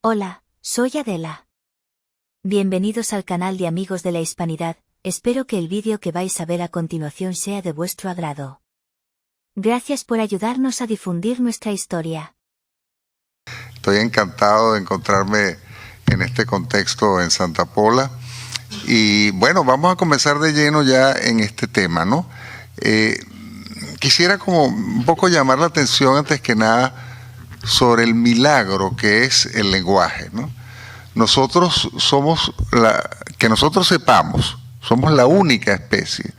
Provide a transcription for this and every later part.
Hola, soy Adela. Bienvenidos al canal de Amigos de la Hispanidad, espero que el vídeo que vais a ver a continuación sea de vuestro agrado. Gracias por ayudarnos a difundir nuestra historia. Estoy encantado de encontrarme en este contexto en Santa Pola. Y bueno, vamos a comenzar de lleno ya en este tema, ¿no? Quisiera como un poco llamar la atención antes que nada sobre el milagro que es el lenguaje, ¿no? Nosotros somos, que nosotros sepamos, somos la única especie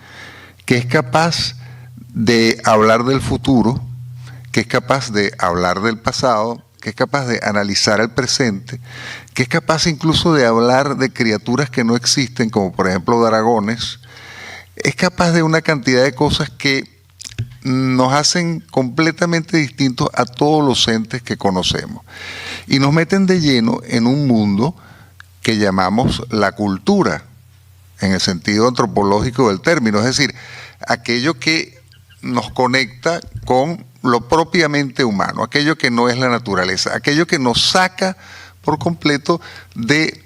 que es capaz de hablar del futuro, que es capaz de hablar del pasado, que es capaz de analizar el presente, que es capaz incluso de hablar de criaturas que no existen, como por ejemplo dragones, es capaz de una cantidad de cosas que nos hacen completamente distintos a todos los entes que conocemos. Y nos meten de lleno en un mundo que llamamos la cultura, en el sentido antropológico del término, es decir, aquello que nos conecta con lo propiamente humano, aquello que no es la naturaleza, aquello que nos saca por completo de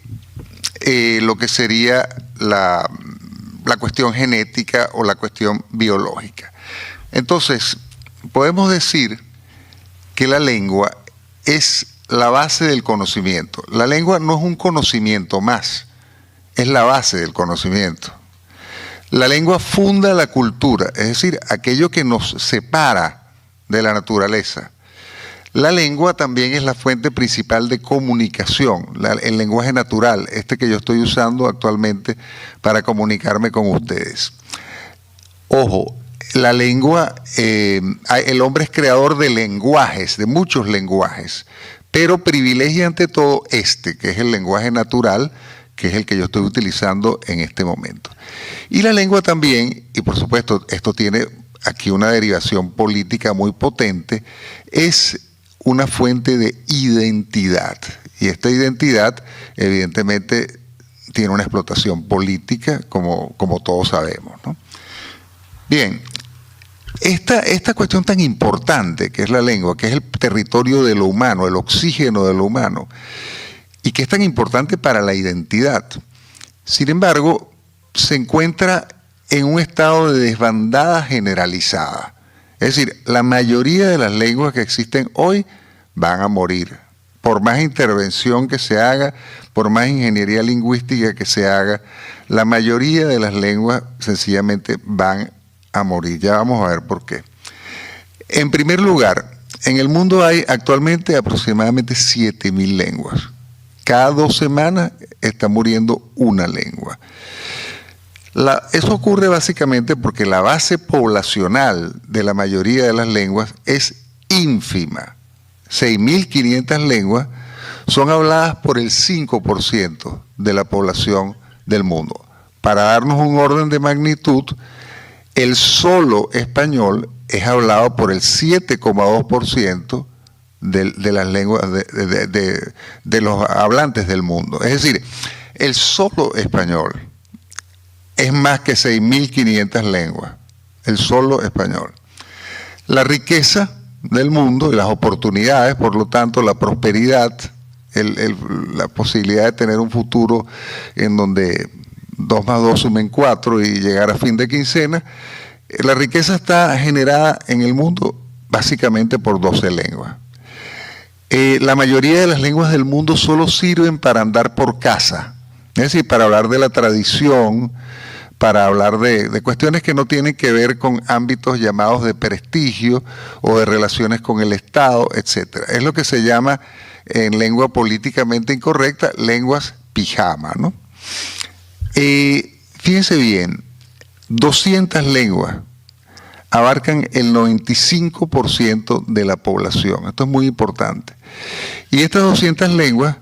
lo que sería la cuestión genética o la cuestión biológica. Entonces, podemos decir que la lengua es la base del conocimiento. La lengua no es un conocimiento más, es la base del conocimiento. La lengua funda la cultura, es decir, aquello que nos separa de la naturaleza. La lengua también es la fuente principal de comunicación, el lenguaje natural, este que yo estoy usando actualmente para comunicarme con ustedes. Ojo, la lengua, el hombre es creador de lenguajes, de muchos lenguajes, pero privilegia ante todo este, que es el lenguaje natural, que es el que yo estoy utilizando en este momento. Y la lengua también, y por supuesto esto tiene aquí una derivación política muy potente, es una fuente de identidad. Y esta identidad evidentemente tiene una explotación política, como todos sabemos, ¿no? Bien, esta cuestión tan importante que es la lengua, que es el territorio de lo humano, el oxígeno de lo humano, y que es tan importante para la identidad, sin embargo, se encuentra en un estado de desbandada generalizada. Es decir, la mayoría de las lenguas que existen hoy van a morir. Por más intervención que se haga, por más ingeniería lingüística que se haga, la mayoría de las lenguas sencillamente van a morir. Ya vamos a ver por qué. En primer lugar, en el mundo hay actualmente aproximadamente 7.000 lenguas. Cada 2 semanas está muriendo una lengua. Eso ocurre básicamente porque la base poblacional de la mayoría de las lenguas es ínfima. 6.500 lenguas son habladas por el 5% de la población del mundo. Para darnos un orden de magnitud, el solo español es hablado por el 7,2% de las lenguas de los hablantes del mundo. Es decir, el solo español es más que 6.500 lenguas, el solo español. La riqueza del mundo y las oportunidades, por lo tanto, la prosperidad, la posibilidad de tener un futuro en donde 2 más 2 sumen 4 y llegar a fin de quincena, la riqueza está generada en el mundo básicamente por 12 lenguas. La mayoría de las lenguas del mundo solo sirven para andar por casa, es decir, para hablar de la tradición, para hablar de cuestiones que no tienen que ver con ámbitos llamados de prestigio o de relaciones con el Estado, etc. Es lo que se llama, en lengua políticamente incorrecta, lenguas pijama, ¿no? Fíjense bien, 200 lenguas abarcan el 95% de la población. Esto es muy importante. Y estas 200 lenguas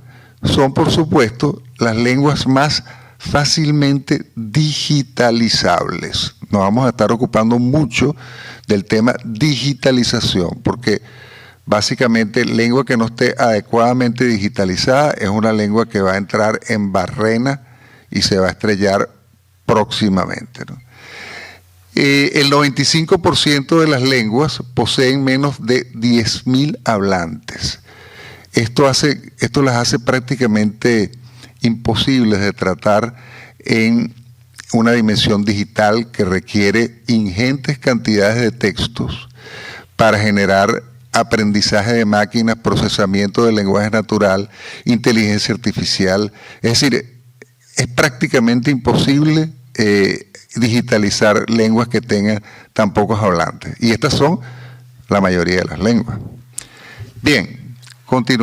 son, por supuesto, las lenguas más fácilmente digitalizables. Nos vamos a estar ocupando mucho del tema digitalización, porque básicamente lengua que no esté adecuadamente digitalizada es una lengua que va a entrar en barrena y se va a estrellar próximamente, ¿no? El 95% de las lenguas poseen menos de 10.000 hablantes. Esto las hace prácticamente imposibles de tratar en una dimensión digital que requiere ingentes cantidades de textos para generar aprendizaje de máquinas, procesamiento del lenguaje natural, inteligencia artificial. Es decir, es prácticamente imposible digitalizar lenguas que tengan tan pocos hablantes. Y estas son la mayoría de las lenguas. Bien,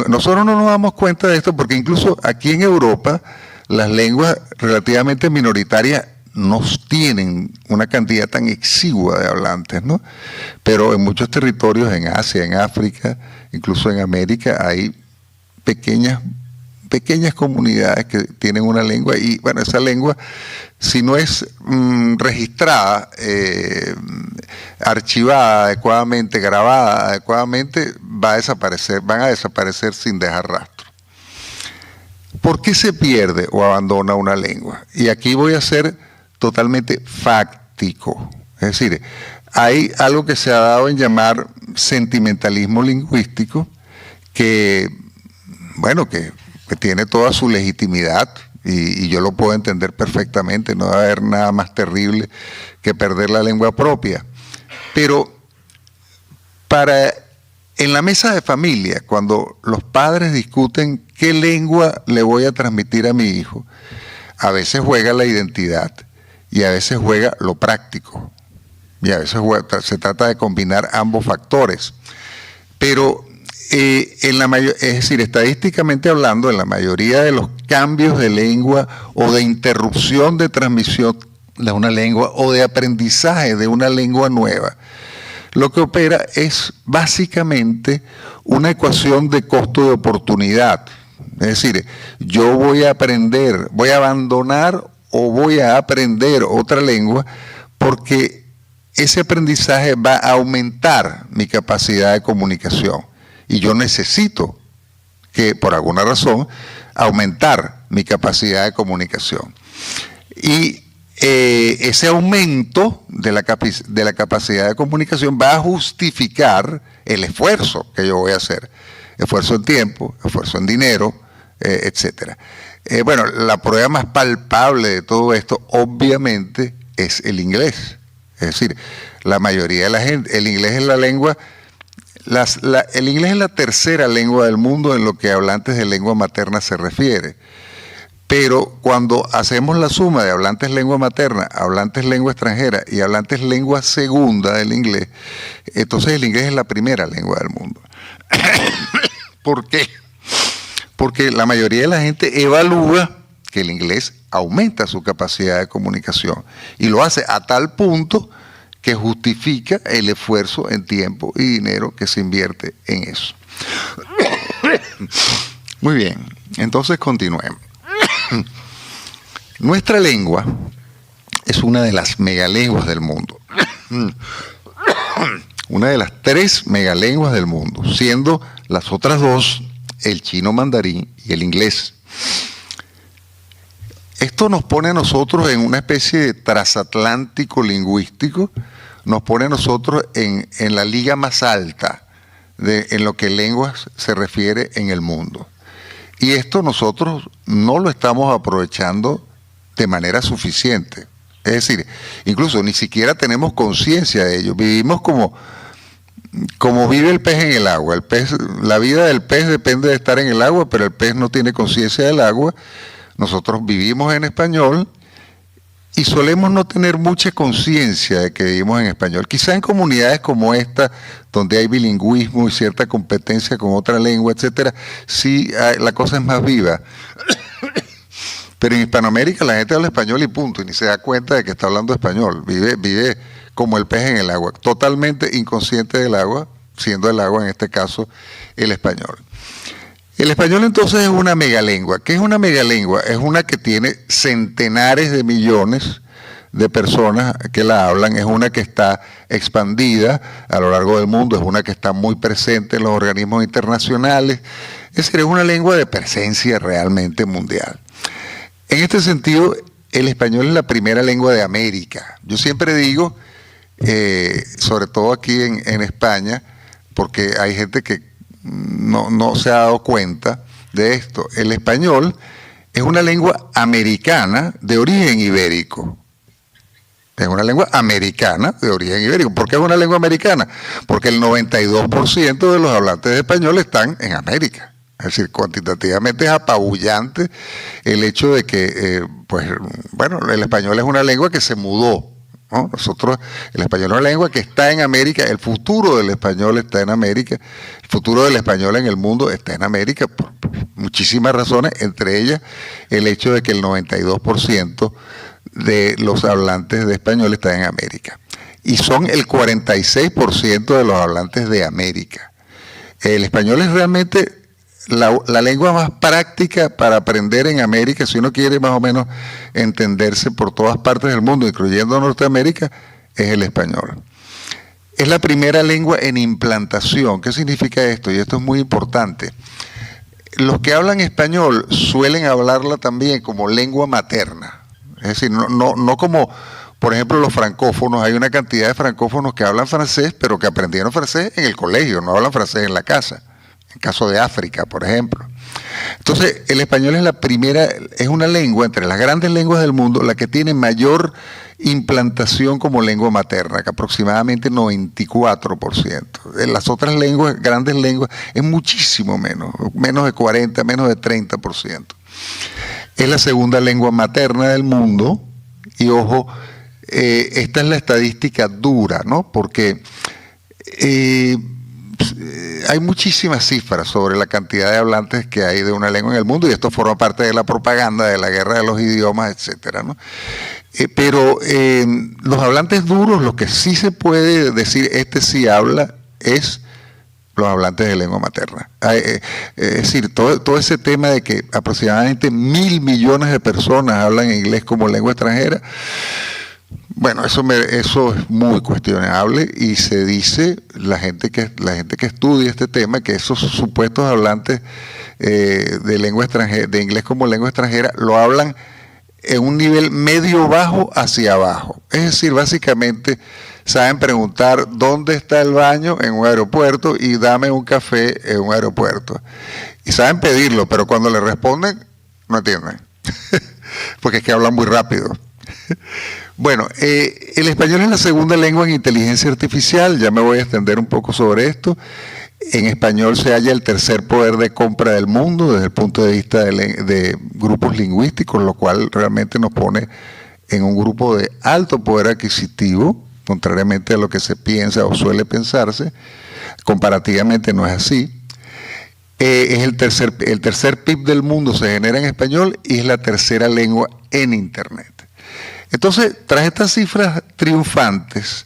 nosotros no nos damos cuenta de esto porque incluso aquí en Europa las lenguas relativamente minoritarias no tienen una cantidad tan exigua de hablantes, ¿no? Pero en muchos territorios, en Asia, en África, incluso en América, hay pequeñas comunidades que tienen una lengua y, bueno, esa lengua, si no es registrada, archivada adecuadamente, grabada adecuadamente, van a desaparecer sin dejar rastro. ¿Por qué se pierde o abandona una lengua? Y aquí voy a ser totalmente fáctico. Es decir, hay algo que se ha dado en llamar sentimentalismo lingüístico, que, bueno, que tiene toda su legitimidad y yo lo puedo entender perfectamente. No debe haber nada más terrible que perder la lengua propia. Pero en la mesa de familia, cuando los padres discuten qué lengua le voy a transmitir a mi hijo, a veces juega la identidad y a veces juega lo práctico. Y a veces se trata de combinar ambos factores. Pero es decir, estadísticamente hablando, en la mayoría de los cambios de lengua o de interrupción de transmisión de una lengua o de aprendizaje de una lengua nueva, lo que opera es básicamente una ecuación de costo de oportunidad. Es decir, yo voy a abandonar o voy a aprender otra lengua porque ese aprendizaje va a aumentar mi capacidad de comunicación. Y yo necesito que, por alguna razón, aumentar mi capacidad de comunicación. Y ese aumento de la capacidad de comunicación va a justificar el esfuerzo que yo voy a hacer. Esfuerzo en tiempo, esfuerzo en dinero, etcétera. Bueno, la prueba más palpable de todo esto, obviamente, es el inglés. Es decir, la mayoría de la gente, el inglés es la lengua, el inglés es la tercera lengua del mundo en lo que a hablantes de lengua materna se refiere. Pero cuando hacemos la suma de hablantes lengua materna, hablantes lengua extranjera y hablantes lengua segunda del inglés, entonces el inglés es la primera lengua del mundo. ¿Por qué? Porque la mayoría de la gente evalúa que el inglés aumenta su capacidad de comunicación y lo hace a tal punto que justifica el esfuerzo en tiempo y dinero que se invierte en eso. Muy bien, entonces continuemos. Nuestra lengua es una de las megalenguas del mundo. Una de las 3 megalenguas del mundo, siendo las otras 2 el chino mandarín y el inglés. Esto nos pone a nosotros en una especie de transatlántico lingüístico, nos pone a nosotros en la liga más alta en lo que lenguas se refiere en el mundo. Y esto nosotros no lo estamos aprovechando de manera suficiente. Es decir, incluso ni siquiera tenemos conciencia de ello. Vivimos como vive el pez en el agua. La vida del pez depende de estar en el agua, pero el pez no tiene conciencia del agua. Nosotros vivimos en español y solemos no tener mucha conciencia de que vivimos en español. Quizá en comunidades como esta, donde hay bilingüismo y cierta competencia con otra lengua, etcétera, sí la cosa es más viva. Pero en Hispanoamérica la gente habla español y punto, y ni se da cuenta de que está hablando español. Vive como el pez en el agua, totalmente inconsciente del agua, siendo el agua en este caso el español. El español entonces es una megalengua. ¿Qué es una megalengua? Es una que tiene centenares de millones de personas que la hablan, es una que está expandida a lo largo del mundo, es una que está muy presente en los organismos internacionales, es decir, es una lengua de presencia realmente mundial. En este sentido, el español es la primera lengua de América. Yo siempre digo, sobre todo aquí en España, porque hay gente que no se ha dado cuenta de esto. El español es una lengua americana de origen ibérico. Es una lengua americana de origen ibérico. ¿Por qué es una lengua americana? Porque el 92% de los hablantes de español están en América. Es decir, cuantitativamente es apabullante el hecho de que, el español es una lengua que se mudó, ¿no? El español es una lengua que está en América, el futuro del español está en América, el futuro del español en el mundo está en América por muchísimas razones, entre ellas el hecho de que el 92% de los hablantes de español están en América. Y son el 46% de los hablantes de América. El español es realmente la lengua más práctica para aprender en América, si uno quiere más o menos entenderse por todas partes del mundo, incluyendo Norteamérica, es el español. Es la primera lengua en implantación. ¿Qué significa esto? Y esto es muy importante. Los que hablan español suelen hablarla también como lengua materna. Es decir, no como, por ejemplo, los francófonos. Hay una cantidad de francófonos que hablan francés, pero que aprendieron francés en el colegio, no hablan francés en la casa. En caso de África, por ejemplo. Entonces, el español es una lengua, entre las grandes lenguas del mundo, la que tiene mayor implantación como lengua materna, que aproximadamente 94%. En las otras lenguas, grandes lenguas, es muchísimo menos de 40, menos de 30%. Es la segunda lengua materna del mundo, y ojo, esta es la estadística dura, ¿no? Porque hay muchísimas cifras sobre la cantidad de hablantes que hay de una lengua en el mundo, y esto forma parte de la propaganda, de la guerra de los idiomas, etcétera, ¿no? Pero los hablantes duros, lo que sí se puede decir, sí habla, es los hablantes de lengua materna. Es decir, todo ese tema de que aproximadamente 1.000 millones de personas hablan inglés como lengua extranjera, bueno, eso es muy cuestionable, y se dice, la gente que estudia este tema, que esos supuestos hablantes de lengua extranjera, de inglés como lengua extranjera, lo hablan en un nivel medio-bajo hacia abajo. Es decir, básicamente saben preguntar dónde está el baño en un aeropuerto y dame un café en un aeropuerto. Y saben pedirlo, pero cuando le responden, no entienden. Porque es que hablan muy rápido. Bueno, el español es la segunda lengua en inteligencia artificial. Ya me voy a extender un poco sobre esto. En español se halla el tercer poder de compra del mundo desde el punto de vista de grupos lingüísticos, lo cual realmente nos pone en un grupo de alto poder adquisitivo, contrariamente a lo que se piensa o suele pensarse. Comparativamente no es así. Es el tercer PIB del mundo, se genera en español, y es la tercera lengua en Internet. Entonces, tras estas cifras triunfantes,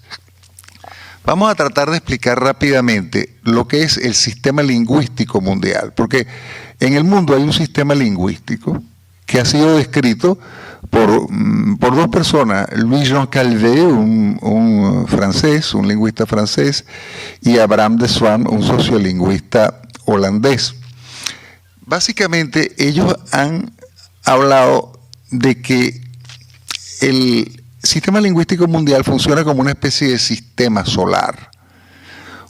vamos a tratar de explicar rápidamente lo que es el sistema lingüístico mundial, porque en el mundo hay un sistema lingüístico que ha sido descrito por dos personas, Louis-Jean Calvet, un francés, un lingüista francés, y Abraham de Swan, un sociolingüista holandés. Básicamente, ellos han hablado de que el sistema lingüístico mundial funciona como una especie de sistema solar.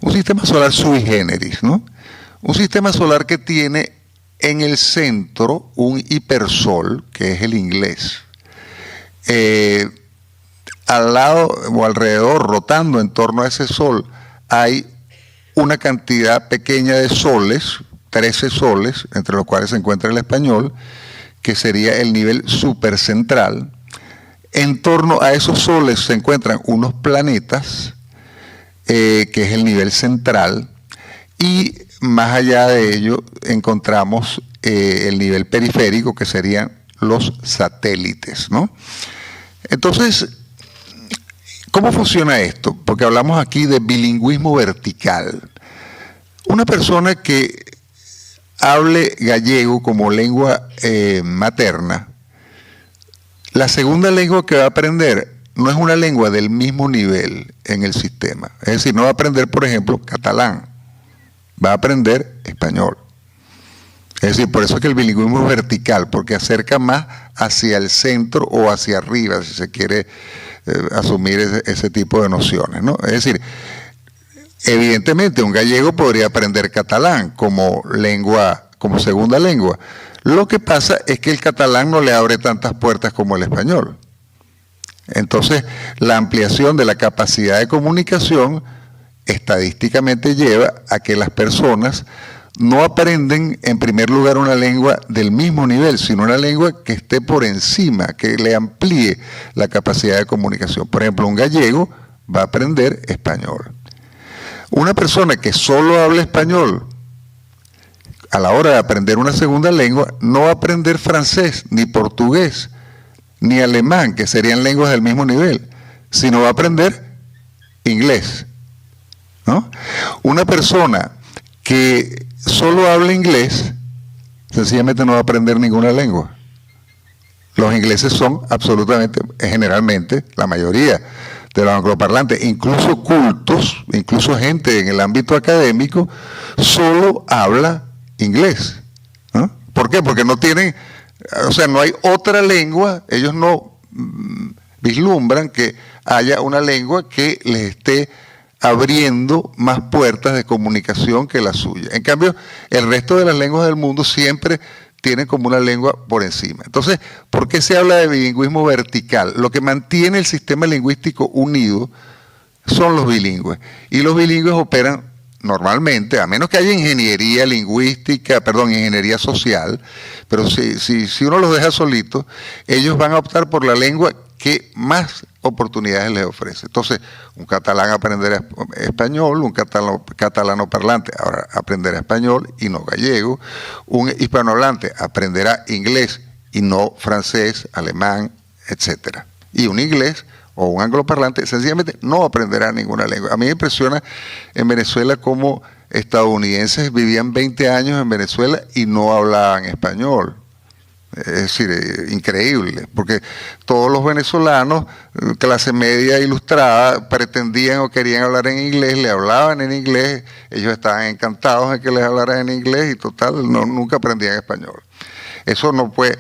Un sistema solar sui generis, ¿no? Un sistema solar que tiene en el centro un hipersol, que es el inglés. Al lado o alrededor, rotando en torno a ese sol, hay una cantidad pequeña de soles, 13 soles, entre los cuales se encuentra el español, que sería el nivel supercentral. En torno a esos soles se encuentran unos planetas, que es el nivel central, y más allá de ello encontramos el nivel periférico, que serían los satélites, ¿no? Entonces, ¿cómo funciona esto? Porque hablamos aquí de bilingüismo vertical. Una persona que hable gallego como lengua materna, la segunda lengua que va a aprender no es una lengua del mismo nivel en el sistema. Es decir, no va a aprender, por ejemplo, catalán, va a aprender español. Es decir, por eso es que el bilingüismo es vertical, porque acerca más hacia el centro o hacia arriba, si se quiere asumir ese tipo de nociones, ¿no? Es decir, Evidentemente, un gallego podría aprender catalán como lengua, como segunda lengua. Lo que pasa es que el catalán no le abre tantas puertas como el español. Entonces, la ampliación de la capacidad de comunicación estadísticamente lleva a que las personas no aprenden en primer lugar una lengua del mismo nivel, sino una lengua que esté por encima, que le amplíe la capacidad de comunicación. Por ejemplo, un gallego va a aprender español. Una persona que solo habla español, a la hora de aprender una segunda lengua, no va a aprender francés, ni portugués, ni alemán, que serían lenguas del mismo nivel, sino va a aprender inglés, ¿no? Una persona que solo habla inglés, sencillamente no va a aprender ninguna lengua. Los ingleses son absolutamente, generalmente, la mayoría de los angloparlantes, incluso cultos, incluso gente en el ámbito académico, solo habla inglés, ¿no? ¿Por qué? Porque no tienen, o sea, no hay otra lengua, ellos no vislumbran que haya una lengua que les esté abriendo más puertas de comunicación que la suya. En cambio, el resto de las lenguas del mundo siempre tienen como una lengua por encima. Entonces, ¿por qué se habla de bilingüismo vertical? Lo que mantiene el sistema lingüístico unido son los bilingües. Y los bilingües operan normalmente, a menos que haya ingeniería lingüística, ingeniería social, pero si uno los deja solitos, ellos van a optar por la lengua que más oportunidades les ofrece. Entonces, un catalán aprenderá español, un catalano parlante ahora aprenderá español y no gallego, un hispanohablante aprenderá inglés y no francés, alemán, etcétera. Y un inglés o un angloparlante sencillamente no aprenderá ninguna lengua. A mí me impresiona en Venezuela cómo estadounidenses vivían 20 años en Venezuela y no hablaban español. Es decir, increíble, porque todos los venezolanos, clase media ilustrada, pretendían o querían hablar en inglés, le hablaban en inglés, ellos estaban encantados de que les hablaran en inglés y total, nunca aprendían español. Eso no puede,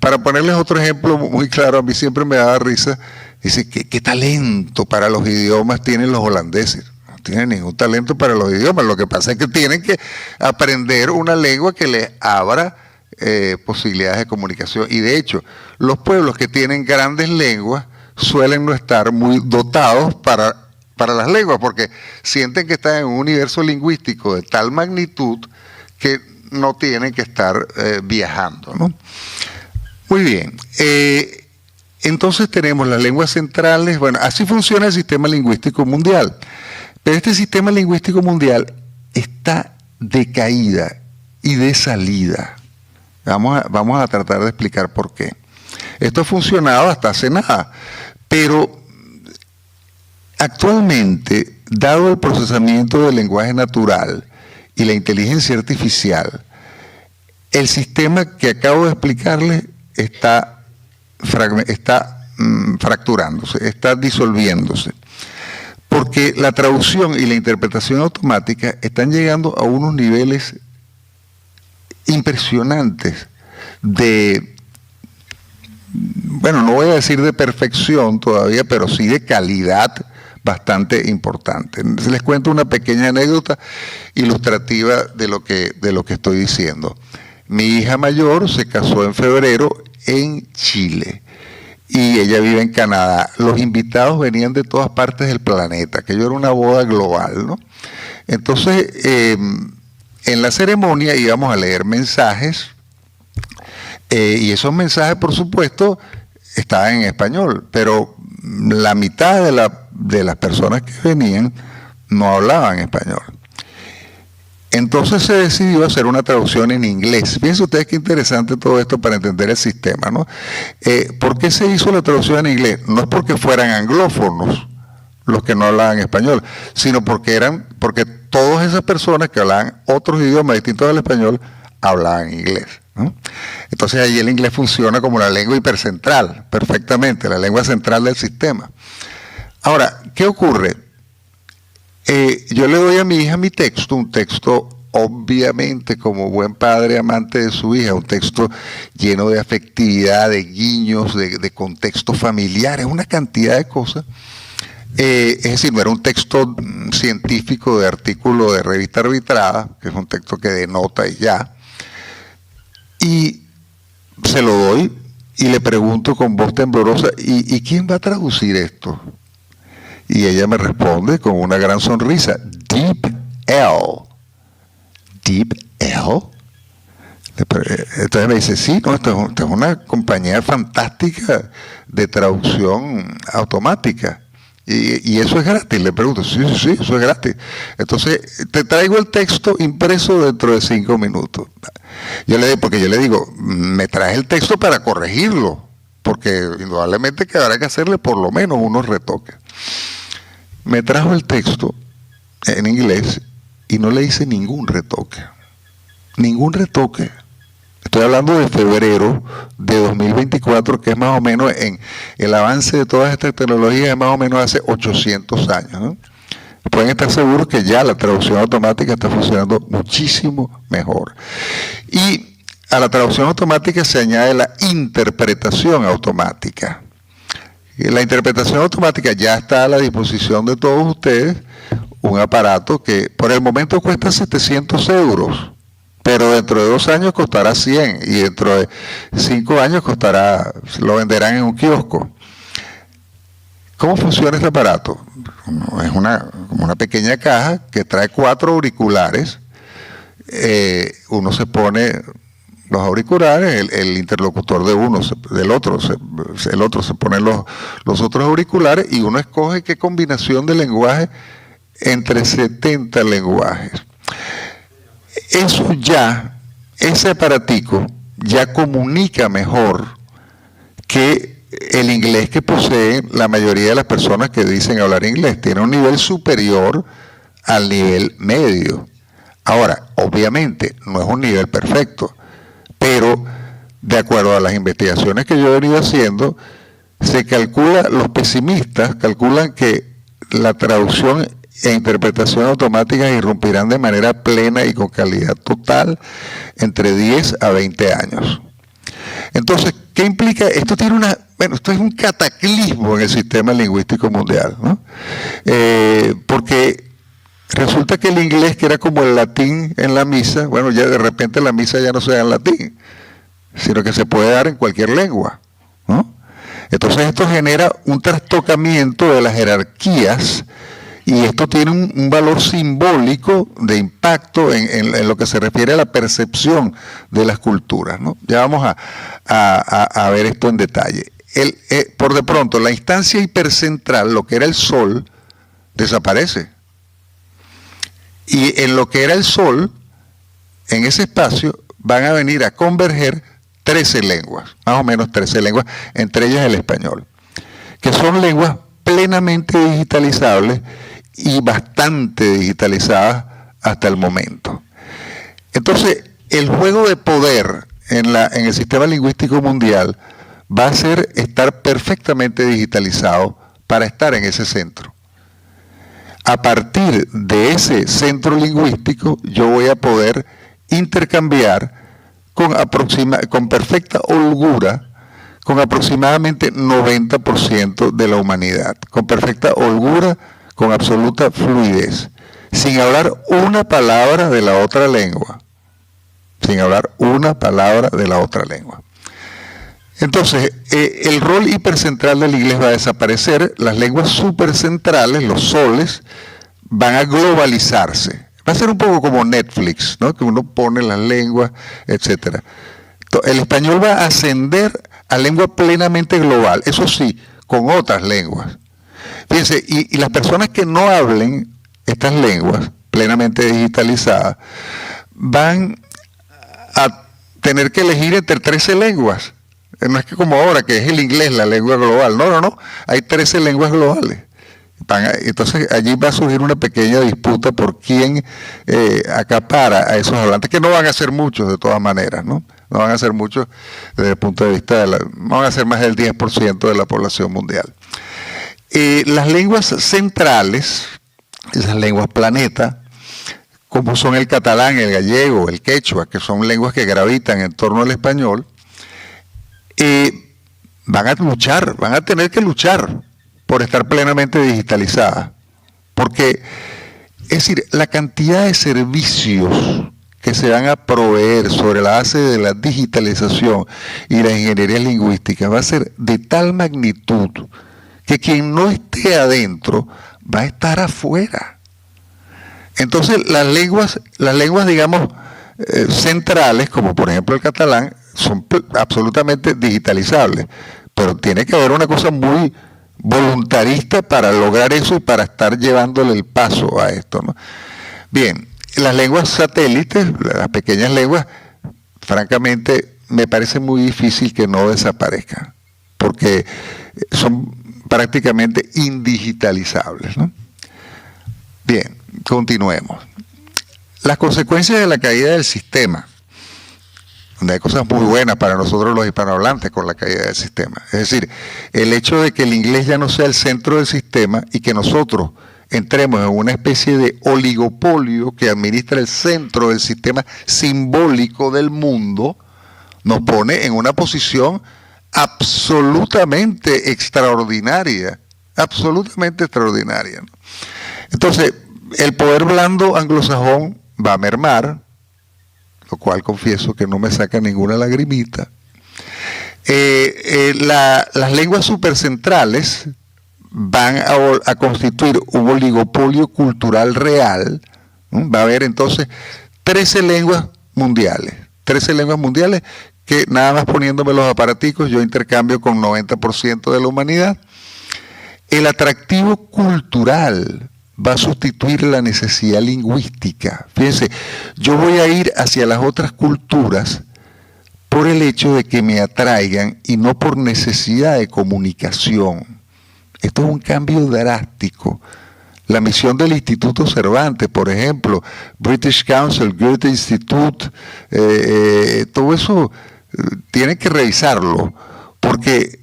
para ponerles otro ejemplo muy claro, a mí siempre me daba risa, dice, ¿qué talento para los idiomas tienen los holandeses? No tienen ningún talento para los idiomas, lo que pasa es que tienen que aprender una lengua que les abra posibilidades de comunicación. Y de hecho, los pueblos que tienen grandes lenguas suelen no estar muy dotados para las lenguas, porque sienten que están en un universo lingüístico de tal magnitud que no tienen que estar viajando, ¿no? Muy bien. Entonces tenemos las lenguas centrales. Bueno, así funciona el sistema lingüístico mundial. Pero este sistema lingüístico mundial está de caída y de salida. Vamos a tratar de explicar por qué. Esto ha funcionado hasta hace nada, pero actualmente, dado el procesamiento del lenguaje natural y la inteligencia artificial, el sistema que acabo de explicarles está fracturándose, está disolviéndose, porque la traducción y la interpretación automática están llegando a unos niveles impresionantes bueno, no voy a decir de perfección todavía, pero sí de calidad bastante importante. Les cuento una pequeña anécdota ilustrativa de lo que estoy diciendo. Mi hija mayor se casó en febrero en Chile y ella vive en Canadá. Los invitados venían de todas partes del planeta, aquello era una boda global, ¿no? Entonces, en la ceremonia íbamos a leer mensajes y esos mensajes, por supuesto, estaban en español, pero la mitad de las personas que venían no hablaban español. Entonces se decidió hacer una traducción en inglés. Fíjense ustedes qué interesante todo esto para entender el sistema, ¿no? ¿Por qué se hizo la traducción en inglés? No es porque fueran anglófonos los que no hablaban español, sino porque todas esas personas que hablaban otros idiomas distintos al español hablaban inglés, ¿no? Entonces ahí el inglés funciona como la lengua hipercentral, perfectamente, la lengua central del sistema. Ahora, ¿qué ocurre? Yo le doy a mi hija mi texto, un texto obviamente como buen padre amante de su hija, un texto lleno de afectividad, de guiños, de contexto familiar, es una cantidad de cosas. Es decir, no era un texto científico de artículo de revista arbitrada, que es un texto que denota y ya. Y se lo doy y le pregunto con voz temblorosa, ¿y quién va a traducir esto? Y ella me responde con una gran sonrisa, Deep L. ¿Deep L? Entonces me dice, sí, no, esto es una compañía fantástica de traducción automática. Y eso es gratis. Le pregunto, sí, eso es gratis. Entonces, te traigo el texto impreso dentro de 5 minutos. Porque yo le digo, me traes el texto para corregirlo, porque indudablemente que habrá que hacerle por lo menos unos retoques. Me trajo el texto en inglés y no le hice ningún retoque. Ningún retoque. Estoy hablando de febrero de 2024, que es más o menos en el avance de todas estas tecnologías, es más o menos hace 800 años, ¿no? Pueden estar seguros que ya la traducción automática está funcionando muchísimo mejor. Y a la traducción automática se añade la interpretación automática. Y la interpretación automática ya está a la disposición de todos ustedes, un aparato que por el momento cuesta 700 euros. Pero dentro de 2 años costará 100 y dentro de 5 años lo venderán en un kiosco. ¿Cómo funciona este aparato? Es como una pequeña caja que trae 4 auriculares. Uno se pone los auriculares, el interlocutor del otro, el otro se pone los otros auriculares y uno escoge qué combinación de lenguaje entre 70 lenguajes. Ese aparatico ya comunica mejor que el inglés que poseen la mayoría de las personas que dicen hablar inglés. Tiene un nivel superior al nivel medio. Ahora, obviamente, no es un nivel perfecto, pero de acuerdo a las investigaciones que yo he venido haciendo, los pesimistas calculan que la traducción e interpretación automática irrumpirán de manera plena y con calidad total entre 10 a 20 años. Entonces, ¿qué implica? Esto es un cataclismo en el sistema lingüístico mundial, ¿no? Porque resulta que el inglés, que era como el latín en la misa, bueno, ya de repente la misa ya no se da en latín, sino que se puede dar en cualquier lengua, ¿no? Entonces esto genera un trastocamiento de las jerarquías. Y esto tiene un valor simbólico de impacto en lo que se refiere a la percepción de las culturas, ¿no? Ya vamos a ver esto en detalle. Por de pronto, la instancia hipercentral, lo que era el Sol, desaparece. Y en lo que era el Sol, en ese espacio, van a venir a converger 13 lenguas, más o menos 13 lenguas, entre ellas el español, que son lenguas plenamente digitalizables y bastante digitalizadas hasta el momento. Entonces, el juego de poder en el sistema lingüístico mundial va a ser estar perfectamente digitalizado para estar en ese centro. A partir de ese centro lingüístico, yo voy a poder intercambiar con perfecta holgura con aproximadamente 90% de la humanidad, con perfecta holgura, con absoluta fluidez, sin hablar una palabra de la otra lengua, sin hablar una palabra de la otra lengua. Entonces, el rol hipercentral del inglés va a desaparecer, las lenguas supercentrales, los soles, van a globalizarse. Va a ser un poco como Netflix, ¿no? Que uno pone las lenguas, etc. El español va a ascender a lengua plenamente global, eso sí, con otras lenguas. Fíjense, y las personas que no hablen estas lenguas plenamente digitalizadas van a tener que elegir entre 13 lenguas. No es que como ahora, que es el inglés la lengua global. No. Hay 13 lenguas globales. Entonces allí va a surgir una pequeña disputa por quién acapara a esos hablantes, que no van a ser muchos de todas maneras, ¿no? No van a ser muchos desde el punto de vista no van a ser más del 10% de la población mundial. Las lenguas centrales, esas lenguas planeta, como son el catalán, el gallego, el quechua, que son lenguas que gravitan en torno al español, van a tener que luchar por estar plenamente digitalizada. Porque, es decir, la cantidad de servicios que se van a proveer sobre la base de la digitalización y la ingeniería lingüística va a ser de tal magnitud que quien no esté adentro va a estar afuera. Entonces las lenguas digamos, centrales, como por ejemplo el catalán, son absolutamente digitalizables, pero tiene que haber una cosa muy voluntarista para lograr eso y para estar llevándole el paso a esto, ¿no? Bien, las lenguas satélites, las pequeñas lenguas, francamente me parece muy difícil que no desaparezcan, porque son prácticamente indigitalizables, ¿no? Bien, continuemos. Las consecuencias de la caída del sistema, donde hay cosas muy buenas para nosotros los hispanohablantes con la caída del sistema. Es decir, el hecho de que el inglés ya no sea el centro del sistema y que nosotros entremos en una especie de oligopolio que administra el centro del sistema simbólico del mundo, nos pone en una posición absolutamente extraordinaria, ¿no? Entonces, el poder blando anglosajón va a mermar, lo cual confieso que no me saca ninguna lagrimita. Las lenguas supercentrales van a constituir un oligopolio cultural real, ¿no? Va a haber entonces 13 lenguas mundiales que nada más poniéndome los aparaticos yo intercambio con 90% de la humanidad. El atractivo cultural va a sustituir la necesidad lingüística. Fíjense, yo voy a ir hacia las otras culturas por el hecho de que me atraigan y no por necesidad de comunicación. Esto es un cambio drástico. La misión del Instituto Cervantes, por ejemplo, British Council, Goethe Institute, todo eso tienen que revisarlo, porque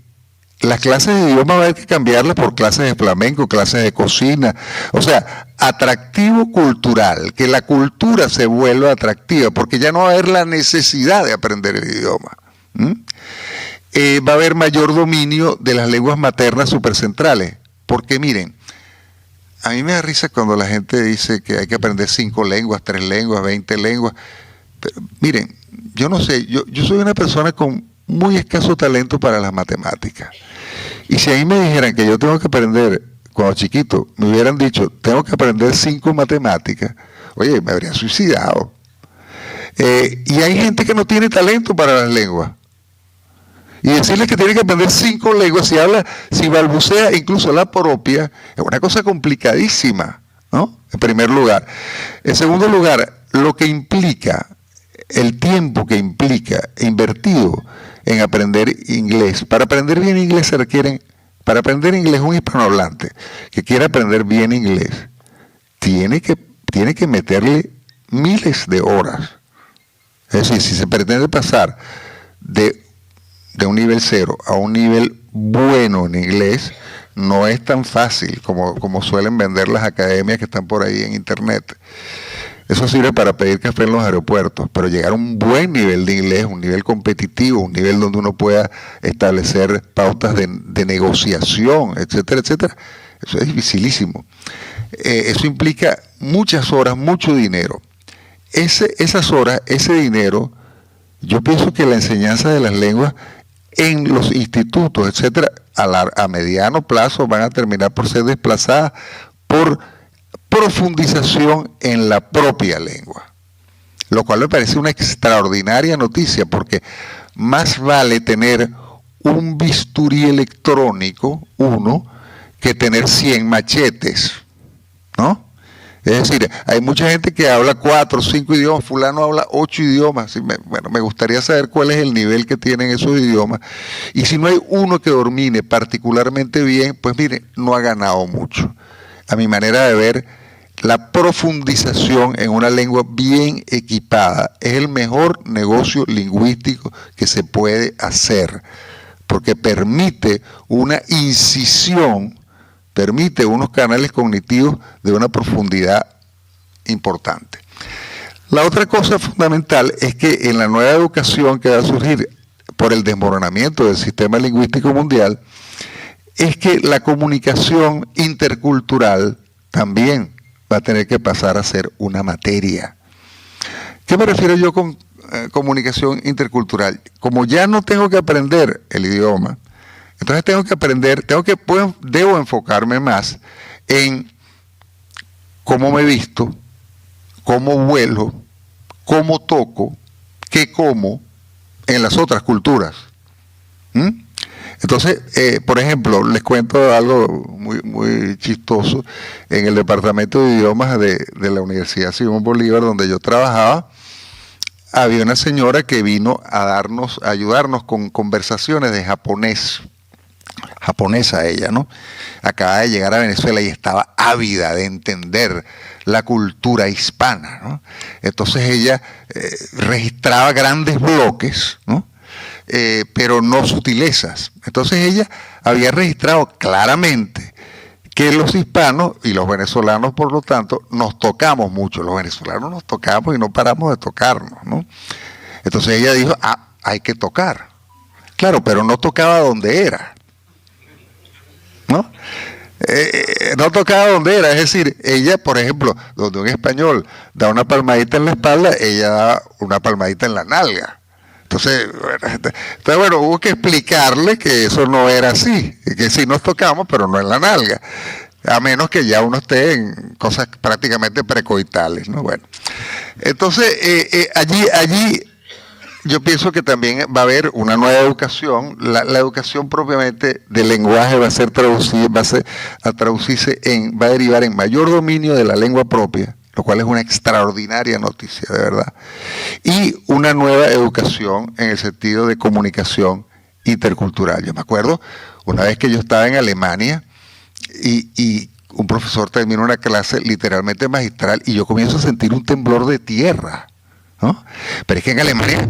las clases de idioma va a haber que cambiarlas por clases de flamenco, clases de cocina, o sea, atractivo cultural, que la cultura se vuelva atractiva, porque ya no va a haber la necesidad de aprender el idioma. Va a haber mayor dominio de las lenguas maternas supercentrales, porque miren, a mí me da risa cuando la gente dice que hay que aprender 5 lenguas, 3 lenguas, 20 lenguas, pero miren, yo no sé, yo soy una persona con muy escaso talento para las matemáticas. Y si a mí me dijeran que yo tengo que aprender, cuando chiquito, me hubieran dicho, tengo que aprender 5 matemáticas, oye, me habría suicidado. Y hay gente que no tiene talento para las lenguas. Y decirles que tiene que aprender 5 lenguas, si balbucea incluso la propia, es una cosa complicadísima, ¿no? En primer lugar. En segundo lugar, lo que implica, el tiempo que implica invertido en aprender inglés. Para aprender bien inglés se requieren, para aprender inglés un hispanohablante que quiera aprender bien inglés, tiene que meterle miles de horas. Es decir, si se pretende pasar de un nivel 0 a un nivel bueno en inglés, no es tan fácil como suelen vender las academias que están por ahí en internet. Eso sirve para pedir café en los aeropuertos, pero llegar a un buen nivel de inglés, un nivel competitivo, un nivel donde uno pueda establecer pautas de negociación, etcétera, etcétera, eso es dificilísimo. Eso implica muchas horas, mucho dinero. Esas horas, ese dinero, yo pienso que la enseñanza de las lenguas en los institutos, etcétera, a mediano plazo van a terminar por ser desplazadas por profundización en la propia lengua, lo cual me parece una extraordinaria noticia, porque más vale tener un bisturí electrónico, que tener 100 machetes, ¿no? Es decir, hay mucha gente que habla 4 o 5 idiomas, fulano habla 8 idiomas. Bueno, me gustaría saber cuál es el nivel que tienen esos idiomas. Y si no hay uno que domine particularmente bien, pues mire, no ha ganado mucho. A mi manera de ver, la profundización en una lengua bien equipada es el mejor negocio lingüístico que se puede hacer, porque permite una incisión, permite unos canales cognitivos de una profundidad importante. La otra cosa fundamental es que en la nueva educación que va a surgir por el desmoronamiento del sistema lingüístico mundial, es que la comunicación intercultural también va a tener que pasar a ser una materia. ¿Qué me refiero yo con comunicación intercultural? Como ya no tengo que aprender el idioma, entonces tengo que aprender, debo enfocarme más en cómo me visto, cómo vuelo, cómo toco, qué como en las otras culturas. Entonces, por ejemplo, les cuento algo muy chistoso. En el departamento de idiomas de la Universidad Simón Bolívar, donde yo trabajaba, había una señora que vino a ayudarnos con conversaciones de japonés. Japonesa ella, ¿no? Acaba de llegar a Venezuela y estaba ávida de entender la cultura hispana, ¿no? Entonces ella registraba grandes bloques, ¿no? Pero no sutilezas. Entonces ella había registrado claramente que los hispanos y los venezolanos, por lo tanto, nos tocamos mucho. Los venezolanos nos tocamos y no paramos de tocarnos, ¿no? Entonces ella dijo, hay que tocar. Claro, pero no tocaba donde era, ¿no? No tocaba donde era, es decir, ella, por ejemplo, donde un español da una palmadita en la espalda, ella da una palmadita en la nalga. Entonces, bueno, hubo que explicarle que eso no era así, que sí nos tocamos, pero no en la nalga, a menos que ya uno esté en cosas prácticamente precoitales, ¿no? Bueno, entonces allí yo pienso que también va a haber una nueva educación. La educación propiamente del lenguaje va a derivar en mayor dominio de la lengua propia, lo cual es una extraordinaria noticia, de verdad. Y una nueva educación en el sentido de comunicación intercultural. Yo me acuerdo una vez que yo estaba en Alemania y un profesor terminó una clase literalmente magistral y yo comienzo a sentir un temblor de tierra, ¿no? Pero es que en Alemania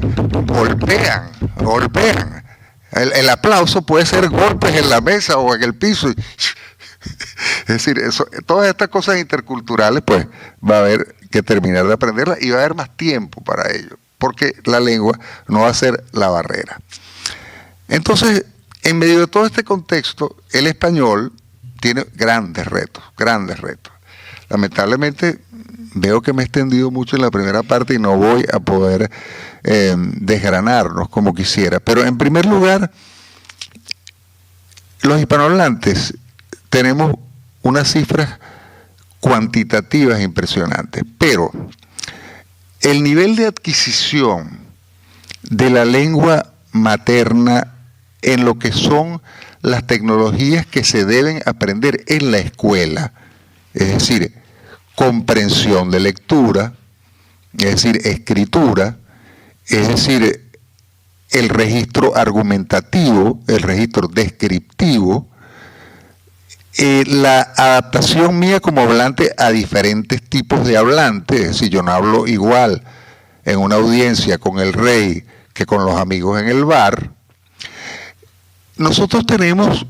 golpean. El aplauso puede ser golpes en la mesa o en el piso. Es decir, todas estas cosas interculturales, pues va a haber que terminar de aprenderlas y va a haber más tiempo para ello, porque la lengua no va a ser la barrera. Entonces, en medio de todo este contexto, el español tiene grandes retos. Lamentablemente, veo que me he extendido mucho en la primera parte y no voy a poder desgranarnos como quisiera. Pero en primer lugar, los hispanohablantes tenemos unas cifras cuantitativas impresionantes, pero el nivel de adquisición de la lengua materna en lo que son las tecnologías que se deben aprender en la escuela, es decir, comprensión de lectura, es decir, escritura, es decir, el registro argumentativo, el registro descriptivo, la adaptación mía como hablante a diferentes tipos de hablantes, es decir, yo no hablo igual en una audiencia con el rey que con los amigos en el bar. Nosotros tenemos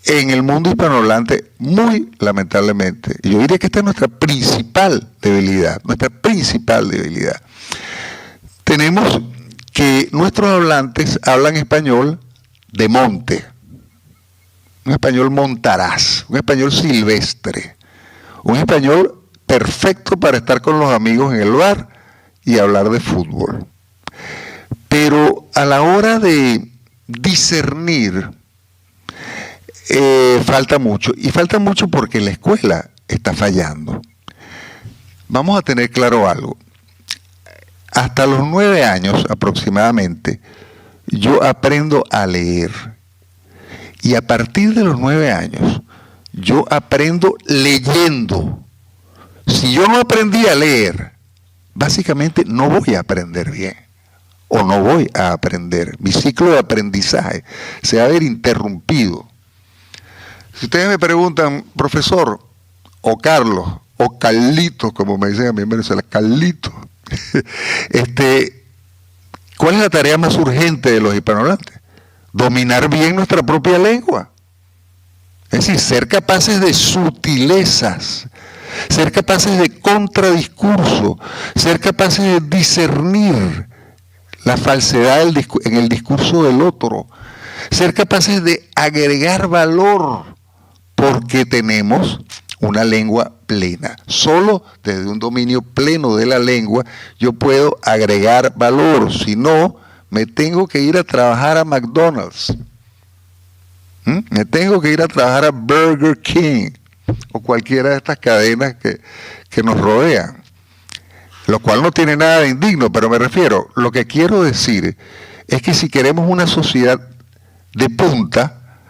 en el mundo hispanohablante, muy lamentablemente, y yo diría que esta es nuestra principal debilidad, tenemos que nuestros hablantes hablan español de monte, un español montaraz, un español silvestre, un español perfecto para estar con los amigos en el bar y hablar de fútbol. Pero a la hora de discernir, falta mucho, y falta mucho porque la escuela está fallando. Vamos a tener claro algo. Hasta los 9 años aproximadamente, yo aprendo a leer. Y a partir de los 9 años, yo aprendo leyendo. Si yo no aprendí a leer, básicamente no voy a aprender bien. O no voy a aprender. Mi ciclo de aprendizaje se va a ver interrumpido. Si ustedes me preguntan, profesor, o Carlos, o Carlito, como me dicen a mí en Venezuela, Carlito, ¿cuál es la tarea más urgente de los hispanohablantes? Dominar bien nuestra propia lengua. Es decir, ser capaces de sutilezas, ser capaces de contradiscurso, ser capaces de discernir la falsedad en el discurso del otro, ser capaces de agregar valor, porque tenemos una lengua plena. Solo desde un dominio pleno de la lengua yo puedo agregar valor. Si no, me tengo que ir a trabajar a McDonald's. Me tengo que ir a trabajar a Burger King o cualquiera de estas cadenas que nos rodean. Lo cual no tiene nada de indigno, pero me refiero, lo que quiero decir es que si queremos una sociedad de punta,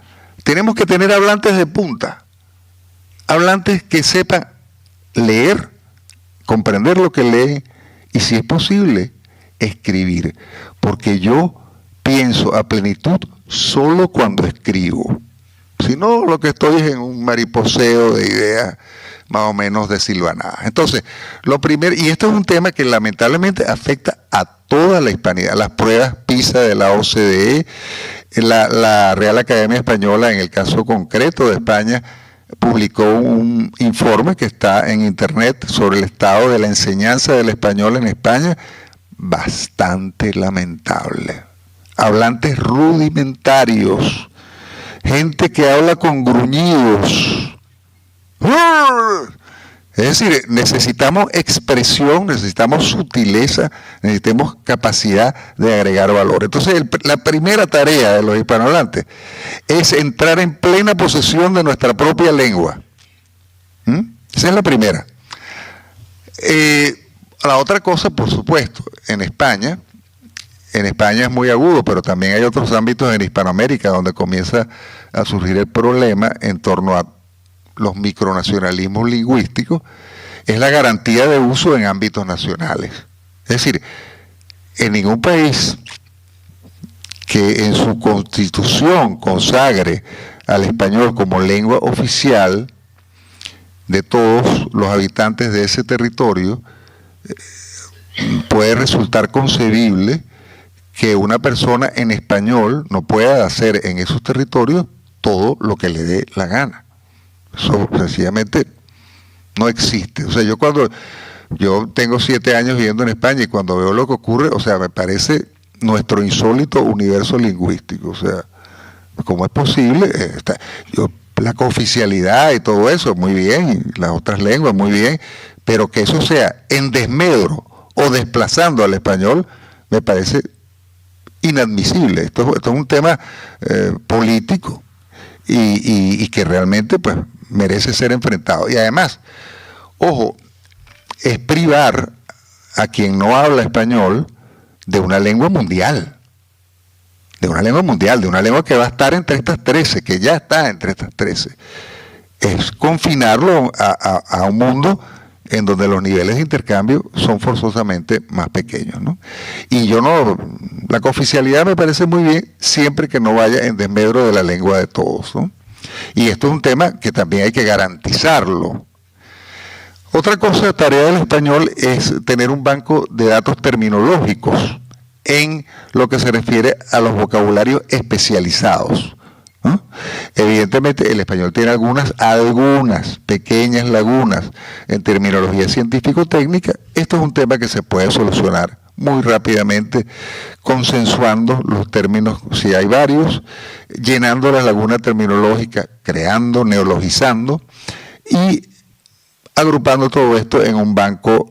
tenemos que tener hablantes de punta. Hablantes que sepan leer, comprender lo que leen y, si es posible, escribir. Porque yo pienso a plenitud solo cuando escribo. Si no, lo que estoy es en un mariposeo de ideas más o menos desilvanadas. Entonces, lo primero, y esto es un tema que lamentablemente afecta a toda la hispanidad, las pruebas PISA de la OCDE, la Real Academia Española, en el caso concreto de España, publicó un informe que está en internet sobre el estado de la enseñanza del español en España, bastante lamentable. Hablantes rudimentarios, gente que habla con gruñidos. Es decir, necesitamos expresión, necesitamos sutileza, necesitamos capacidad de agregar valor. Entonces, la primera tarea de los hispanohablantes es entrar en plena posesión de nuestra propia lengua. Esa es la primera. La otra cosa, por supuesto, en España es muy agudo, pero también hay otros ámbitos en Hispanoamérica donde comienza a surgir el problema en torno a los micronacionalismos lingüísticos, es la garantía de uso en ámbitos nacionales. Es decir, en ningún país que en su constitución consagre al español como lengua oficial de todos los habitantes de ese territorio, puede resultar concebible que una persona en español no pueda hacer en esos territorios todo lo que le dé la gana. Eso sencillamente no existe. O sea, yo tengo 7 años viviendo en España y cuando veo lo que ocurre, o sea, me parece nuestro insólito universo lingüístico. O sea, ¿cómo es posible? La cooficialidad y todo eso, muy bien, y las otras lenguas, muy bien, pero que eso sea en desmedro o desplazando al español, me parece inadmisible. Esto es un tema político y que realmente pues merece ser enfrentado. Y además, ojo, es privar a quien no habla español de una lengua mundial. De una lengua que va a estar entre estas 13, que ya está entre estas 13. Es confinarlo a un mundo en donde los niveles de intercambio son forzosamente más pequeños, ¿no? Y la cooficialidad me parece muy bien siempre que no vaya en desmedro de la lengua de todos, ¿no? Y esto es un tema que también hay que garantizarlo. Otra cosa, tarea del español, es tener un banco de datos terminológicos en lo que se refiere a los vocabularios especializados, ¿no? Evidentemente el español tiene algunas pequeñas lagunas en terminología científico-técnica. Esto es un tema que se puede solucionar muy rápidamente, consensuando los términos, si hay varios, llenando las lagunas terminológicas, creando, neologizando y agrupando todo esto en un banco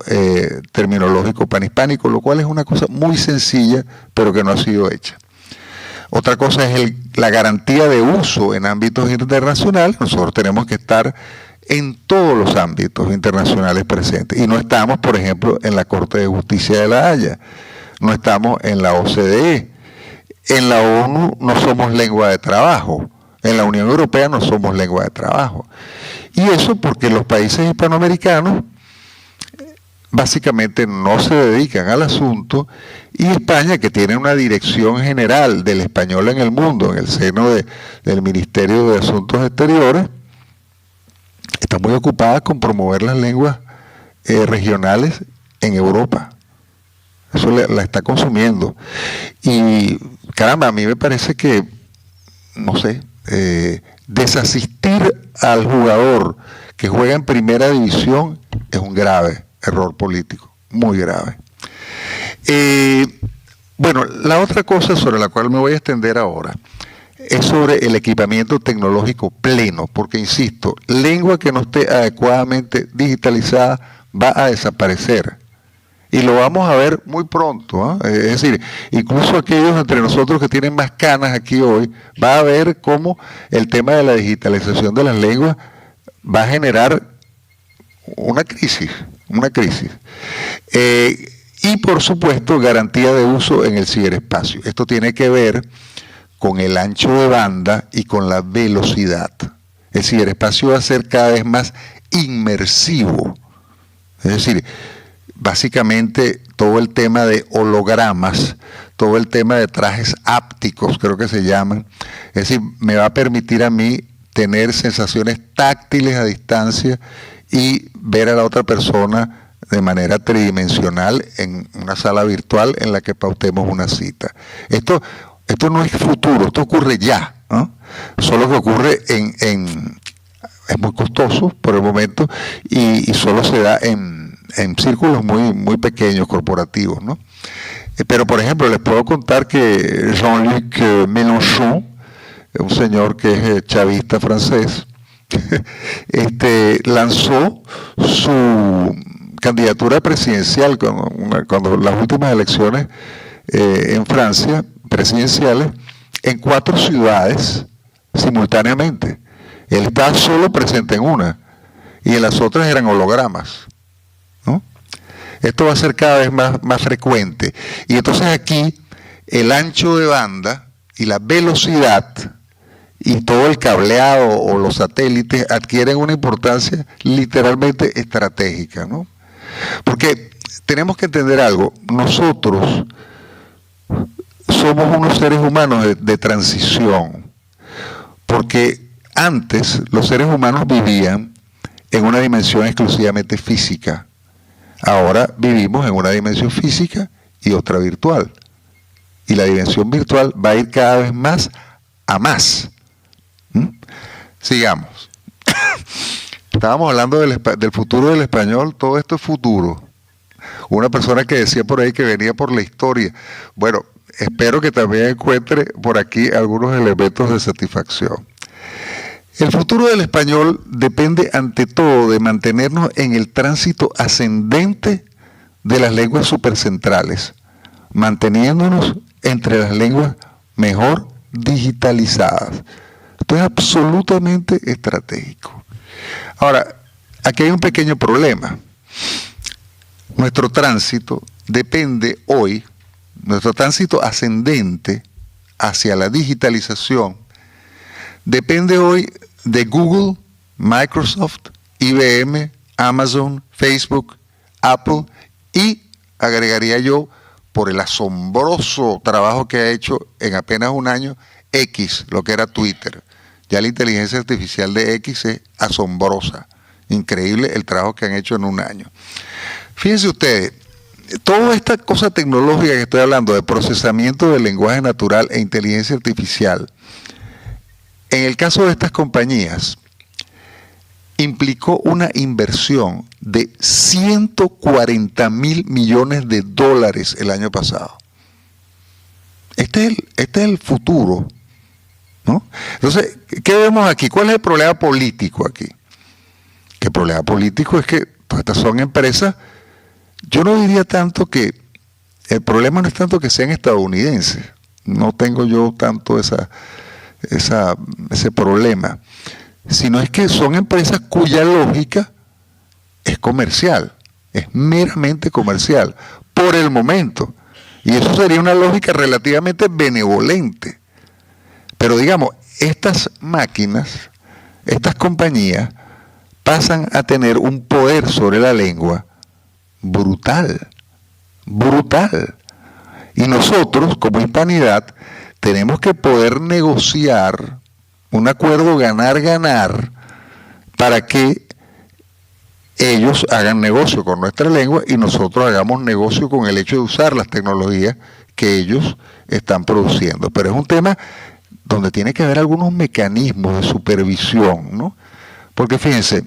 terminológico panhispánico, lo cual es una cosa muy sencilla, pero que no ha sido hecha. Otra cosa es la garantía de uso en ámbitos internacionales. Nosotros tenemos que estar en todos los ámbitos internacionales presentes. Y no estamos, por ejemplo, en la Corte de Justicia de La Haya, no estamos en la OCDE, en la ONU no somos lengua de trabajo, en la Unión Europea no somos lengua de trabajo. Y eso porque los países hispanoamericanos básicamente no se dedican al asunto, y España, que tiene una dirección general del español en el mundo, en el seno del Ministerio de Asuntos Exteriores, está muy ocupada con promover las lenguas regionales en Europa. Eso la está consumiendo. Y caramba, a mí me parece que, no sé, desasistir al jugador que juega en primera división es un grave error político, muy grave. Bueno, la otra cosa sobre la cual me voy a extender ahora es sobre el equipamiento tecnológico pleno, porque insisto, lengua que no esté adecuadamente digitalizada va a desaparecer. Y lo vamos a ver muy pronto, ¿eh? Es decir, incluso aquellos entre nosotros que tienen más canas aquí hoy, va a ver cómo el tema de la digitalización de las lenguas va a generar una crisis. Y por supuesto, garantía de uso en el ciberespacio. Esto tiene que ver con el ancho de banda y con la velocidad. El ciberespacio va a ser cada vez más inmersivo. Es decir, básicamente todo el tema de hologramas, todo el tema de trajes ápticos, creo que se llaman. Es decir, me va a permitir a mí tener sensaciones táctiles a distancia y ver a la otra persona de manera tridimensional en una sala virtual en la que pautemos una cita. Esto no es futuro, esto ocurre ya, ¿no? Solo que ocurre es muy costoso por el momento y solo se da en círculos muy pequeños, corporativos, ¿no? Pero por ejemplo, les puedo contar que Jean-Luc Mélenchon, un señor que es chavista francés, lanzó su candidatura presidencial cuando las últimas elecciones en Francia presidenciales en 4 ciudades simultáneamente. Él estaba solo presente en una y en las otras eran hologramas, ¿no? Esto va a ser cada vez más frecuente y entonces aquí el ancho de banda y la velocidad y todo el cableado o los satélites adquieren una importancia literalmente estratégica, ¿no? Porque tenemos que entender algo, nosotros somos unos seres humanos de transición, porque antes los seres humanos vivían en una dimensión exclusivamente física, ahora vivimos en una dimensión física y otra virtual, y la dimensión virtual va a ir cada vez más a más. Sigamos. Estábamos hablando del futuro del español, todo esto es futuro. Una persona que decía por ahí que venía por la historia. Bueno, espero que también encuentre por aquí algunos elementos de satisfacción. El futuro del español depende ante todo de mantenernos en el tránsito ascendente de las lenguas supercentrales, manteniéndonos entre las lenguas mejor digitalizadas. Esto es absolutamente estratégico. Ahora, aquí hay un pequeño problema. Nuestro tránsito depende hoy, nuestro tránsito ascendente hacia la digitalización, depende hoy de Google, Microsoft, IBM, Amazon, Facebook, Apple y, agregaría yo, por el asombroso trabajo que ha hecho en apenas un año X, lo que era Twitter. Ya la inteligencia artificial de X es asombrosa, increíble el trabajo que han hecho en un año. Fíjense ustedes, toda esta cosa tecnológica que estoy hablando de procesamiento del lenguaje natural e inteligencia artificial, en el caso de estas compañías, implicó una inversión de 140.000 millones de dólares el año pasado. Este es el futuro, ¿no? Entonces, ¿qué vemos aquí? ¿Cuál es el problema político aquí? Que el problema político es que todas estas son empresas, yo no diría tanto que, el problema no es tanto que sean estadounidenses, no tengo yo tanto ese problema, sino es que son empresas cuya lógica es comercial, es meramente comercial, por el momento. Y eso sería una lógica relativamente benevolente. Pero digamos, estas máquinas, estas compañías, pasan a tener un poder sobre la lengua brutal, brutal. Y nosotros, como hispanidad, tenemos que poder negociar un acuerdo ganar-ganar para que ellos hagan negocio con nuestra lengua y nosotros hagamos negocio con el hecho de usar las tecnologías que ellos están produciendo. Pero es un tema donde tiene que haber algunos mecanismos de supervisión, ¿no? Porque fíjense,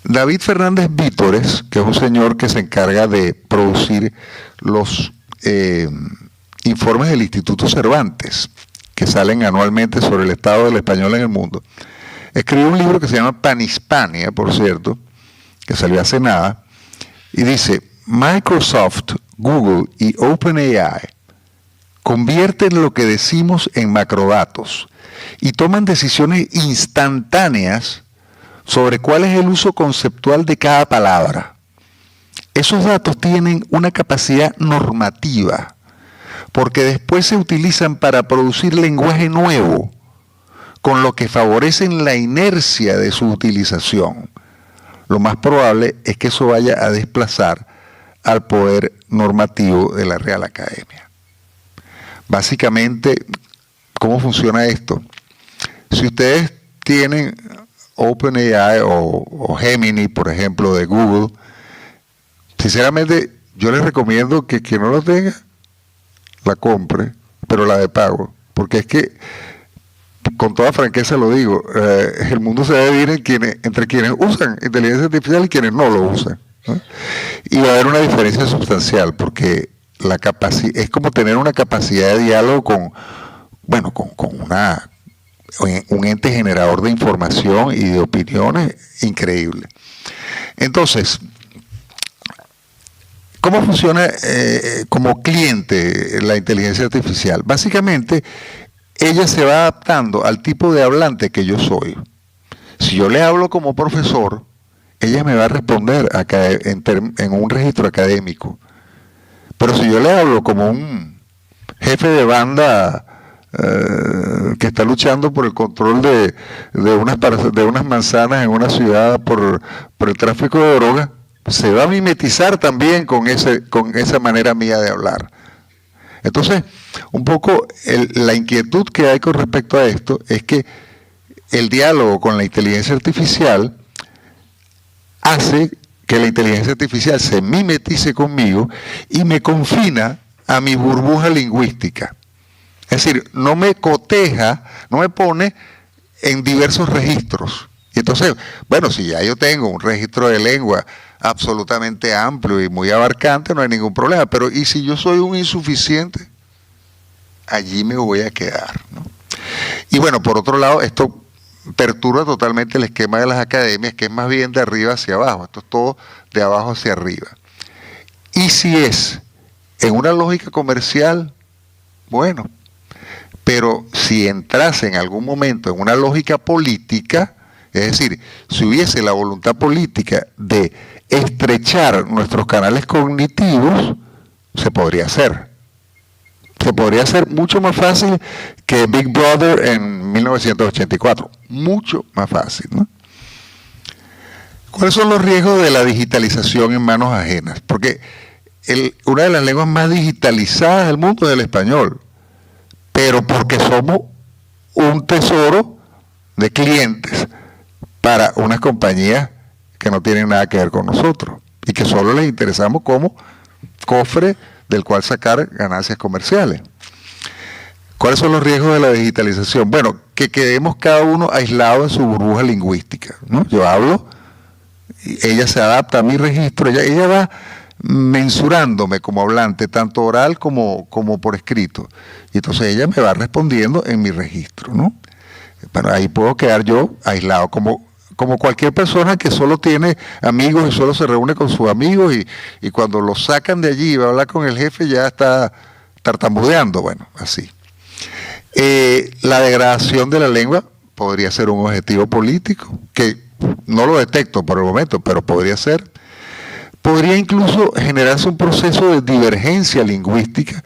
David Fernández Vítores, que es un señor que se encarga de producir los informes del Instituto Cervantes, que salen anualmente sobre el estado del español en el mundo, escribió un libro que se llama Panhispania, por cierto, que salió hace nada, y dice: Microsoft, Google y OpenAI convierten lo que decimos en macrodatos y toman decisiones instantáneas sobre cuál es el uso conceptual de cada palabra. Esos datos tienen una capacidad normativa, porque después se utilizan para producir lenguaje nuevo, con lo que favorecen la inercia de su utilización. Lo más probable es que eso vaya a desplazar al poder normativo de la Real Academia. Básicamente, ¿cómo funciona esto? Si ustedes tienen OpenAI o Gemini, por ejemplo, de Google, sinceramente yo les recomiendo que quien no lo tenga, la compre, pero la de pago, porque es que, con toda franqueza lo digo, el mundo se debe dividir entre quienes usan inteligencia artificial y quienes no lo usan, ¿no? Y va a haber una diferencia sustancial, porque es como tener una capacidad de diálogo con un ente generador de información y de opiniones increíble. Entonces, ¿cómo funciona como cliente la inteligencia artificial? Básicamente, ella se va adaptando al tipo de hablante que yo soy. Si yo le hablo como profesor, ella me va a responder en un registro académico. Pero si yo le hablo como un jefe de banda que está luchando por el control de unas manzanas en una ciudad por el tráfico de drogas, se va a mimetizar también con esa manera mía de hablar. Entonces, un poco la inquietud que hay con respecto a esto es que el diálogo con la inteligencia artificial hace que la inteligencia artificial se mimetice conmigo y me confina a mi burbuja lingüística. Es decir, no me coteja, no me pone en diversos registros. Y entonces, bueno, si ya yo tengo un registro de lengua absolutamente amplio y muy abarcante, no hay ningún problema. Pero ¿y si yo soy un insuficiente? Allí me voy a quedar, ¿no? Y bueno, por otro lado, esto perturba totalmente el esquema de las academias, que es más bien de arriba hacia abajo. Esto es todo de abajo hacia arriba. Y si es en una lógica comercial, bueno, pero si entrase en algún momento en una lógica política, es decir, si hubiese la voluntad política de estrechar nuestros canales cognitivos, se podría hacer. Se podría hacer mucho más fácil que Big Brother en 1984. Mucho más fácil, ¿no? ¿Cuáles son los riesgos de la digitalización en manos ajenas? Porque una de las lenguas más digitalizadas del mundo es el español, pero porque somos un tesoro de clientes para unas compañías que no tienen nada que ver con nosotros y que solo les interesamos como cofre del cual sacar ganancias comerciales. ¿Cuáles son los riesgos de la digitalización? Bueno, que quedemos cada uno aislado en su burbuja lingüística, ¿no? Yo hablo, ella se adapta a mi registro, ella va mensurándome como hablante, tanto oral como por escrito. Y entonces ella me va respondiendo en mi registro, ¿no? Bueno, ahí puedo quedar yo aislado, como cualquier persona que solo tiene amigos y solo se reúne con sus amigos y cuando lo sacan de allí y va a hablar con el jefe ya está tartamudeando, bueno, así. La degradación de la lengua podría ser un objetivo político, que no lo detecto por el momento, pero podría ser. Podría incluso generarse un proceso de divergencia lingüística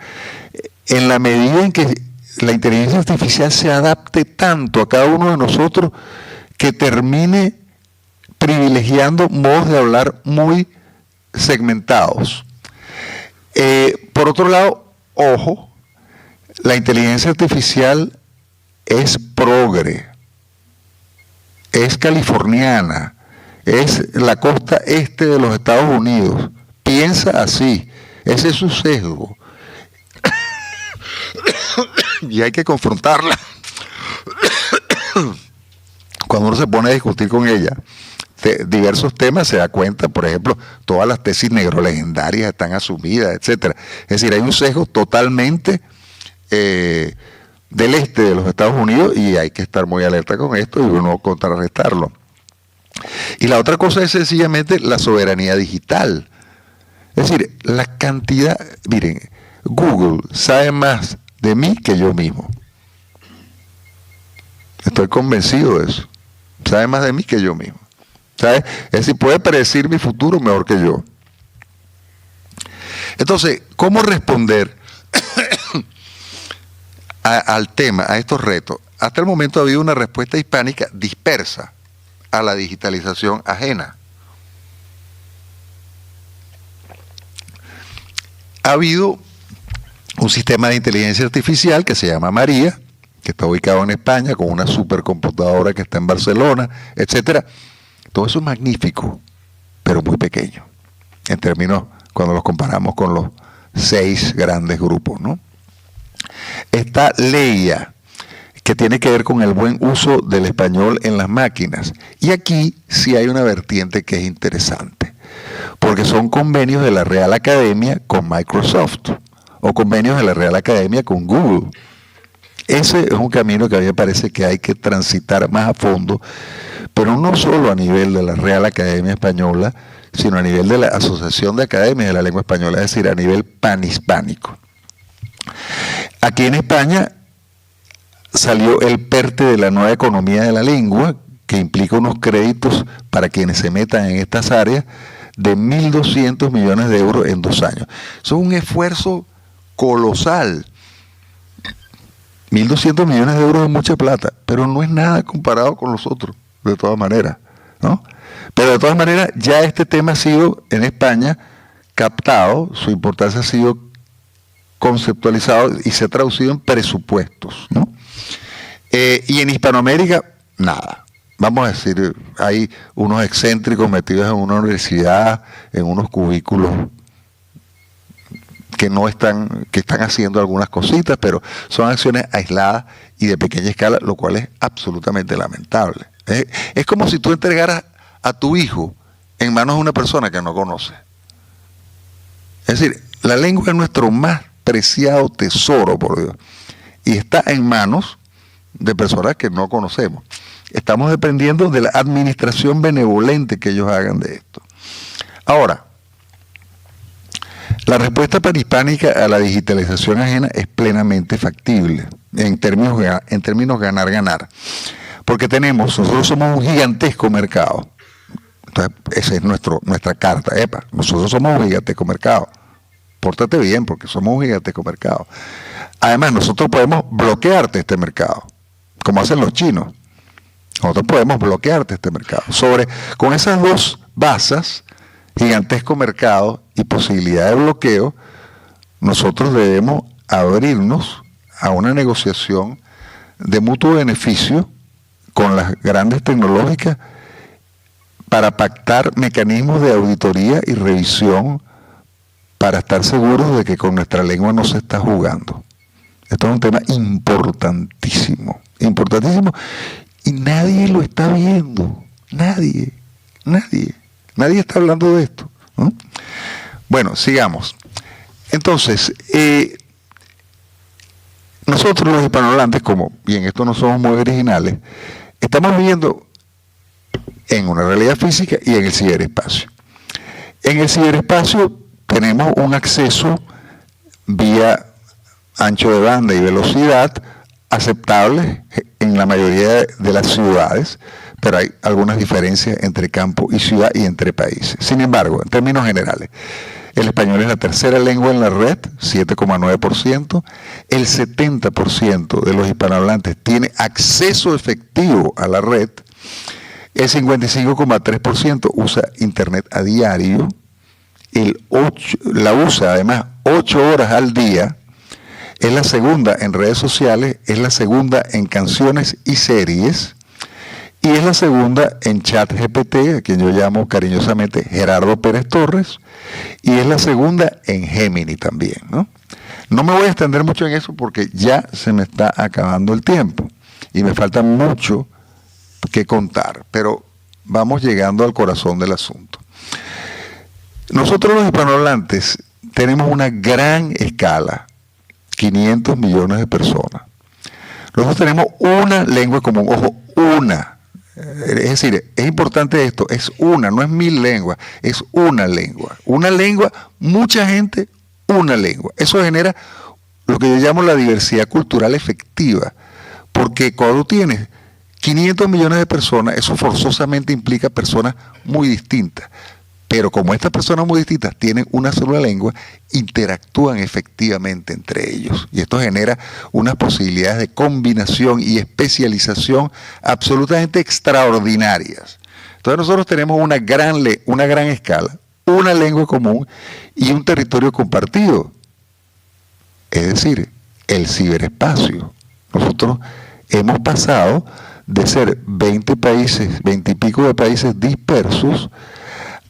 en la medida en que la inteligencia artificial se adapte tanto a cada uno de nosotros que termine privilegiando modos de hablar muy segmentados. Por otro lado, ojo, la inteligencia artificial es progre, es californiana, es la costa este de los Estados Unidos, piensa así, ese es su sesgo. Y hay que confrontarla. Cuando uno se pone a discutir con ella diversos temas, se da cuenta, por ejemplo, todas las tesis negrolegendarias están asumidas, etcétera. Es decir, hay un sesgo totalmente del este de los Estados Unidos, y hay que estar muy alerta con esto y uno contrarrestarlo. Y la otra cosa es sencillamente la soberanía digital. Es decir, la cantidad, miren, Google sabe más de mí que yo mismo. Estoy convencido de eso. Sabe más de mí que yo mismo. ¿Sabe? Es decir, puede predecir mi futuro mejor que yo. Entonces, ¿cómo responder al tema, a estos retos? Hasta el momento ha habido una respuesta hispánica dispersa a la digitalización ajena. Ha habido un sistema de inteligencia artificial que se llama María, que está ubicado en España, con una supercomputadora que está en Barcelona, etcétera. Todo eso es magnífico, pero muy pequeño, en términos, cuando los comparamos con los 6 grandes grupos, ¿no? Está Leia, que tiene que ver con el buen uso del español en las máquinas. Y aquí sí hay una vertiente que es interesante, porque son convenios de la Real Academia con Microsoft, o convenios de la Real Academia con Google. Ese es un camino que a mí me parece que hay que transitar más a fondo, pero no solo a nivel de la Real Academia Española, sino a nivel de la Asociación de Academias de la Lengua Española, es decir, a nivel panhispánico. Aquí en España salió el PERTE de la nueva economía de la lengua, que implica unos créditos para quienes se metan en estas áreas de 1.200 millones de euros en 2 años. Eso es un esfuerzo colosal. 1.200 millones de euros es mucha plata, pero no es nada comparado con los otros, de todas maneras, ¿no? Pero de todas maneras, ya este tema ha sido en España captado, su importancia ha sido conceptualizado y se ha traducido en presupuestos, ¿no? Y en Hispanoamérica, nada. Vamos a decir, hay unos excéntricos metidos en una universidad, en unos cubículos que están haciendo algunas cositas, pero son acciones aisladas y de pequeña escala, lo cual es absolutamente lamentable. Es como si tú entregaras a tu hijo en manos de una persona que no conoce. Es decir, la lengua es nuestro más preciado tesoro, por Dios, y está en manos de personas que no conocemos. Estamos dependiendo de la administración benevolente que ellos hagan de esto. Ahora, la respuesta panhispánica a la digitalización ajena es plenamente factible, en términos ganar-ganar. Porque nosotros somos un gigantesco mercado. Entonces, esa es nuestra carta. Nosotros somos un gigantesco mercado. Pórtate bien, porque somos un gigantesco mercado. Además, nosotros podemos bloquearte este mercado, como hacen los chinos. Nosotros podemos bloquearte este mercado. Con esas dos bases, gigantesco mercado y posibilidad de bloqueo, nosotros debemos abrirnos a una negociación de mutuo beneficio con las grandes tecnológicas para pactar mecanismos de auditoría y revisión para estar seguros de que con nuestra lengua no se está jugando. Esto es un tema importantísimo, importantísimo, y nadie lo está viendo, nadie está hablando de esto, ¿no? Bueno, sigamos. Entonces, nosotros los hispanohablantes, y en esto no somos muy originales, estamos viviendo en una realidad física y en el ciberespacio. En el ciberespacio tenemos un acceso vía ancho de banda y velocidad aceptable en la mayoría de las ciudades, pero hay algunas diferencias entre campo y ciudad y entre países. Sin embargo, en términos generales, el español es la tercera lengua en la red, 7,9%. El 70% de los hispanohablantes tiene acceso efectivo a la red. El 55,3% usa internet a diario. La usa además 8 horas al día. Es la segunda en redes sociales, es la segunda en canciones y series, y es la segunda en ChatGPT, a quien yo llamo cariñosamente Gerardo Pérez Torres, y es la segunda en Gemini también, ¿no? No me voy a extender mucho en eso porque ya se me está acabando el tiempo y me falta mucho que contar, pero vamos llegando al corazón del asunto. Nosotros los hispanohablantes tenemos una gran escala, 500 millones de personas. Nosotros tenemos una lengua común, ojo, una. Es decir, es importante esto, es una, no es 1000 lenguas, es una lengua. Una lengua, mucha gente, una lengua. Eso genera lo que yo llamo la diversidad cultural efectiva, porque cuando tienes 500 millones de personas, eso forzosamente implica personas muy distintas. Pero como estas personas muy distintas tienen una sola lengua, interactúan efectivamente entre ellos. Y esto genera unas posibilidades de combinación y especialización absolutamente extraordinarias. Entonces nosotros tenemos una gran escala, una lengua común y un territorio compartido. Es decir, el ciberespacio. Nosotros hemos pasado de ser 20 y pico de países dispersos,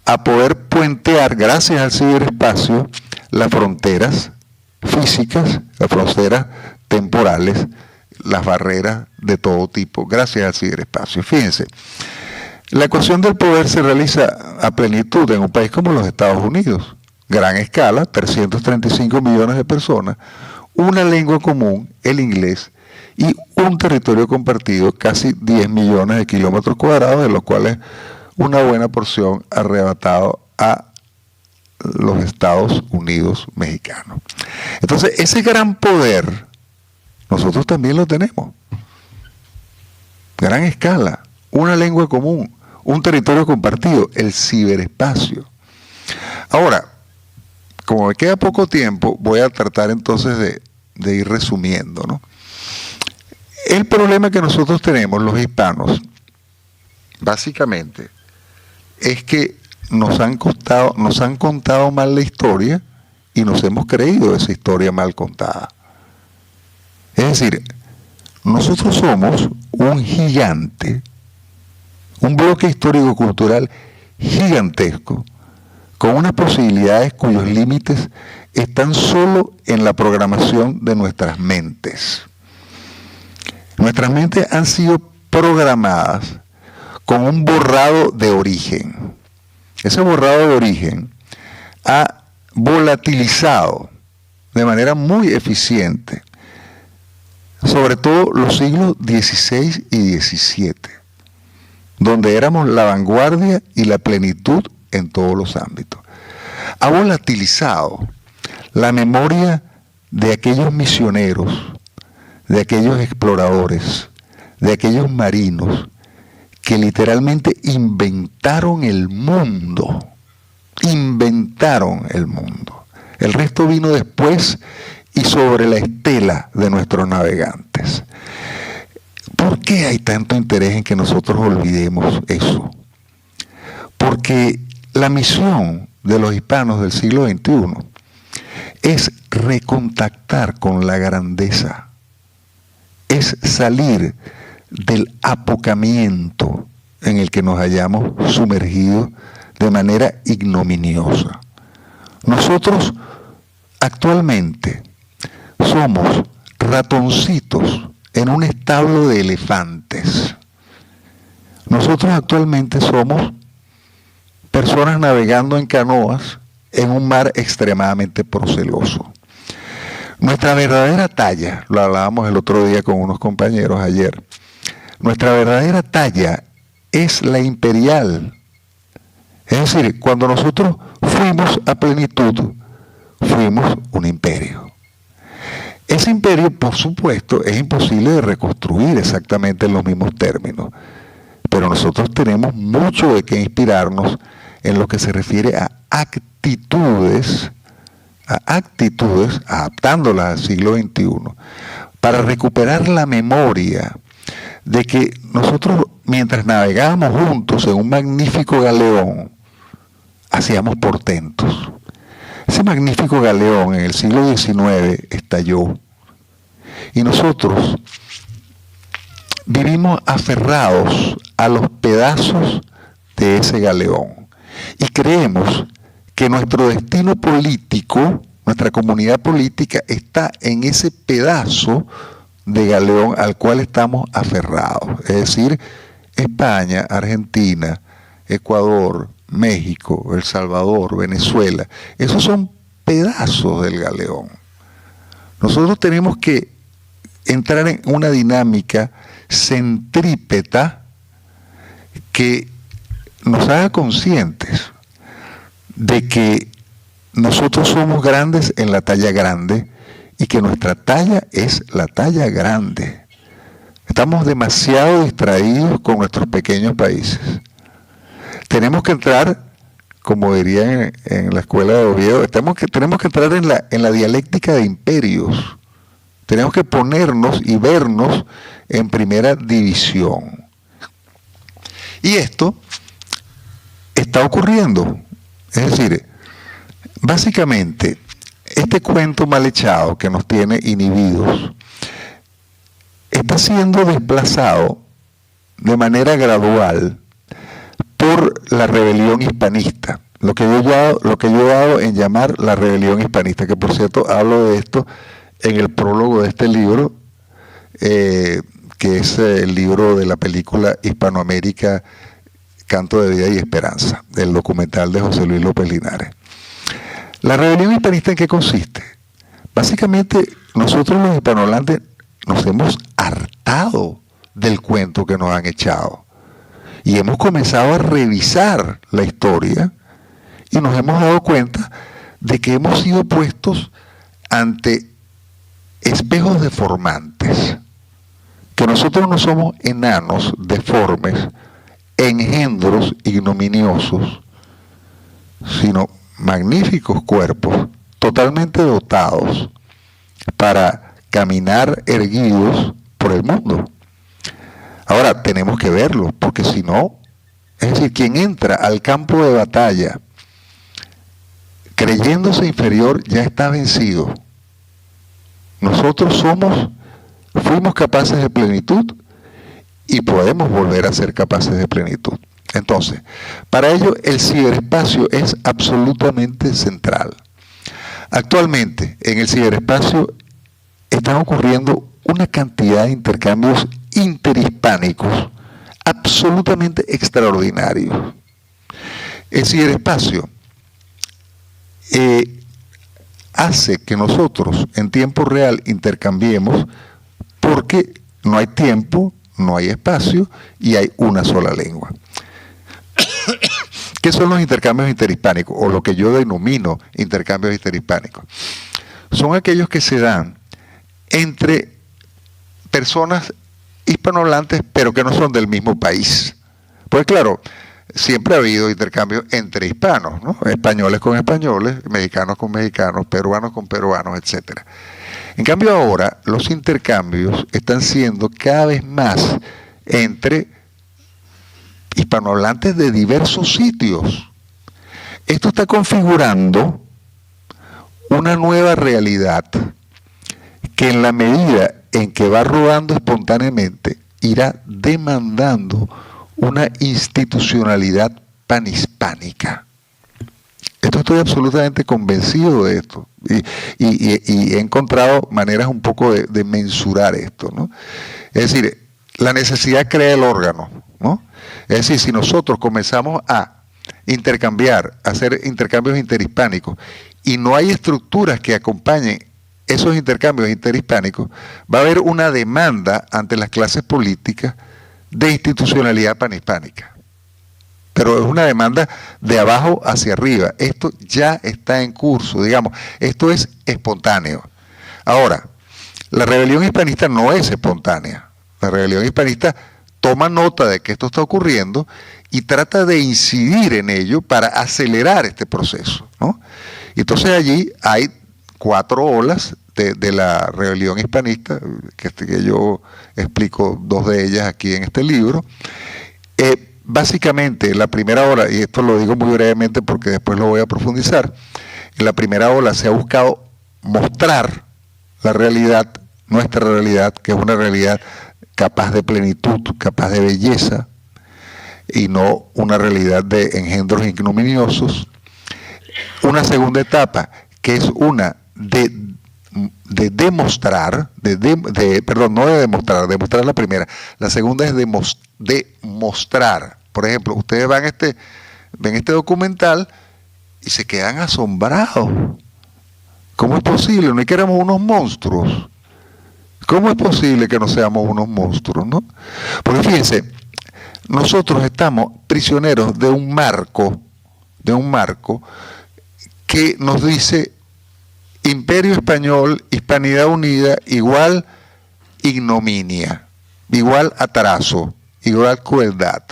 a poder puentear, gracias al ciberespacio, las fronteras físicas, las fronteras temporales, las barreras de todo tipo, gracias al ciberespacio. Fíjense, la ecuación del poder se realiza a plenitud en un país como los Estados Unidos, gran escala, 335 millones de personas, una lengua común, el inglés, y un territorio compartido, casi 10 millones de kilómetros cuadrados, de los cuales una buena porción arrebatado a los Estados Unidos mexicanos. Entonces, ese gran poder, nosotros también lo tenemos. Gran escala, una lengua común, un territorio compartido, el ciberespacio. Ahora, como me queda poco tiempo, voy a tratar entonces de ir resumiendo, ¿no? El problema que nosotros tenemos, los hispanos, básicamente, es que nos han contado mal la historia y nos hemos creído esa historia mal contada. Es decir, nosotros somos un gigante, un bloque histórico-cultural gigantesco, con unas posibilidades cuyos límites están solo en la programación de nuestras mentes. Nuestras mentes han sido programadas con un borrado de origen. Ese borrado de origen ha volatilizado de manera muy eficiente, sobre todo los siglos XVI y XVII, donde éramos la vanguardia y la plenitud en todos los ámbitos. Ha volatilizado la memoria de aquellos misioneros, de aquellos exploradores, de aquellos marinos, que literalmente inventaron el mundo. Inventaron el mundo. El resto vino después y sobre la estela de nuestros navegantes. ¿Por qué hay tanto interés en que nosotros olvidemos eso? Porque la misión de los hispanos del siglo XXI es recontactar con la grandeza, es salir del apocamiento en el que nos hayamos sumergido de manera ignominiosa. Nosotros actualmente somos ratoncitos en un establo de elefantes. Nosotros actualmente somos personas navegando en canoas en un mar extremadamente proceloso. Nuestra verdadera talla, lo hablábamos el otro día con unos compañeros ayer, nuestra verdadera talla es la imperial. Es decir, cuando nosotros fuimos a plenitud, fuimos un imperio. Ese imperio, por supuesto, es imposible de reconstruir exactamente en los mismos términos, pero nosotros tenemos mucho de qué inspirarnos en lo que se refiere a actitudes, adaptándolas al siglo XXI, para recuperar la memoria de que nosotros, mientras navegábamos juntos en un magnífico galeón, hacíamos portentos. Ese magnífico galeón en el siglo XIX estalló y nosotros vivimos aferrados a los pedazos de ese galeón y creemos que nuestro destino político, nuestra comunidad política está en ese pedazo de galeón al cual estamos aferrados, es decir, España, Argentina, Ecuador, México, El Salvador, Venezuela. Esos son pedazos del galeón. Nosotros tenemos que entrar en una dinámica centrípeta que nos haga conscientes de que nosotros somos grandes en la talla grande y que nuestra talla es la talla grande. Estamos demasiado distraídos con nuestros pequeños países. Tenemos que entrar, como dirían en la escuela de Oviedo, tenemos que entrar en la dialéctica de imperios. Tenemos que ponernos y vernos en primera división. Y esto está ocurriendo. Es decir, básicamente, este cuento mal echado que nos tiene inhibidos está siendo desplazado de manera gradual por la rebelión hispanista, lo que yo he dado en llamar la rebelión hispanista, que por cierto hablo de esto en el prólogo de este libro, que es el libro de la película Hispanoamérica, Canto de Vida y Esperanza, del documental de José Luis López Linares. ¿La rebelión hispanista en qué consiste? Básicamente, nosotros los hispanohablantes nos hemos hartado del cuento que nos han echado y hemos comenzado a revisar la historia y nos hemos dado cuenta de que hemos sido puestos ante espejos deformantes, que nosotros no somos enanos deformes, engendros ignominiosos, sino magníficos cuerpos totalmente dotados para caminar erguidos por el mundo. Ahora tenemos que verlo, porque si no, es decir, quien entra al campo de batalla creyéndose inferior ya está vencido. Nosotros fuimos capaces de plenitud y podemos volver a ser capaces de plenitud. Entonces, para ello el ciberespacio es absolutamente central. Actualmente, en el ciberespacio están ocurriendo una cantidad de intercambios interhispánicos absolutamente extraordinarios. El ciberespacio hace que nosotros en tiempo real intercambiemos porque no hay tiempo, no hay espacio y hay una sola lengua. ¿Qué son los intercambios interhispánicos? O lo que yo denomino intercambios interhispánicos. Son aquellos que se dan entre personas hispanohablantes, pero que no son del mismo país. Pues claro, siempre ha habido intercambios entre hispanos, ¿no? Españoles con españoles, mexicanos con mexicanos, peruanos con peruanos, etc. En cambio ahora, los intercambios están siendo cada vez más entre hispanohablantes de diversos sitios. Esto está configurando una nueva realidad que en la medida en que va rodando espontáneamente irá demandando una institucionalidad panhispánica. Esto estoy absolutamente convencido de esto y he encontrado maneras un poco de mensurar esto, ¿no? Es decir, la necesidad crea el órgano, ¿no? Es decir, si nosotros comenzamos a intercambiar, a hacer intercambios interhispánicos y no hay estructuras que acompañen esos intercambios interhispánicos, va a haber una demanda ante las clases políticas de institucionalidad panhispánica. Pero es una demanda de abajo hacia arriba. Esto ya está en curso, digamos, esto es espontáneo. Ahora, la rebelión hispanista no es espontánea. La rebelión hispanista toma nota de que esto está ocurriendo y trata de incidir en ello para acelerar este proceso, ¿no? Y entonces allí hay 4 olas de la rebelión hispanista, que yo explico 2 de ellas aquí en este libro. Básicamente, la primera ola, y esto lo digo muy brevemente porque después lo voy a profundizar, en la primera ola se ha buscado mostrar la realidad, nuestra realidad, que es una realidad capaz de plenitud, capaz de belleza, y no una realidad de engendros ignominiosos. Una segunda etapa, que es una de demostrar, demostrar la primera. La segunda es demostrar. Por ejemplo, ustedes ven este documental y se quedan asombrados. ¿Cómo es posible? No es que éramos unos monstruos. ¿Cómo es posible que no seamos unos monstruos, no? Porque fíjense, nosotros estamos prisioneros de un marco que nos dice Imperio Español, Hispanidad Unida, igual ignominia, igual atraso, igual crueldad,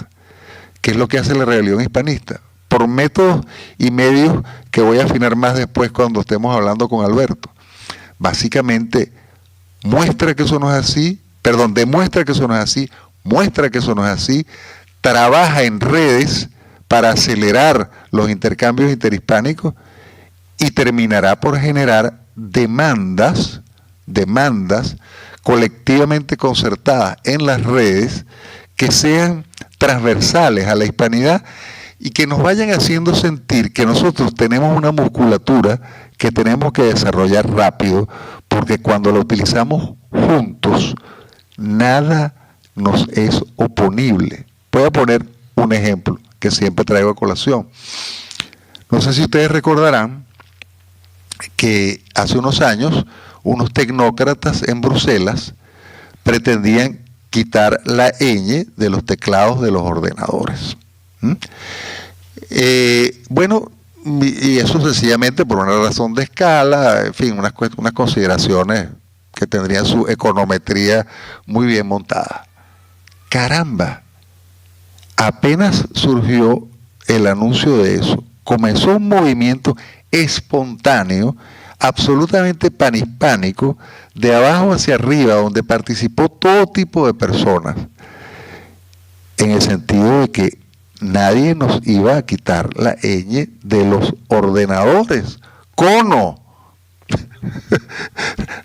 que es lo que hace la rebelión hispanista, por métodos y medios que voy a afinar más después cuando estemos hablando con Alberto. Básicamente demuestra que eso no es así, muestra que eso no es así, trabaja en redes para acelerar los intercambios interhispánicos y terminará por generar demandas colectivamente concertadas en las redes que sean transversales a la hispanidad y que nos vayan haciendo sentir que nosotros tenemos una musculatura que tenemos que desarrollar rápido, porque cuando la utilizamos juntos, nada nos es oponible. Voy a poner un ejemplo que siempre traigo a colación. No sé si ustedes recordarán que hace unos años unos tecnócratas en Bruselas pretendían quitar la ñ de los teclados de los ordenadores. Bueno, y eso sencillamente por una razón de escala, en fin, unas consideraciones que tendrían su econometría muy bien montada. Caramba, apenas surgió el anuncio de eso, comenzó un movimiento espontáneo, absolutamente panhispánico, de abajo hacia arriba, donde participó todo tipo de personas, en el sentido de que nadie nos iba a quitar la ñ de los ordenadores. ¡Cono!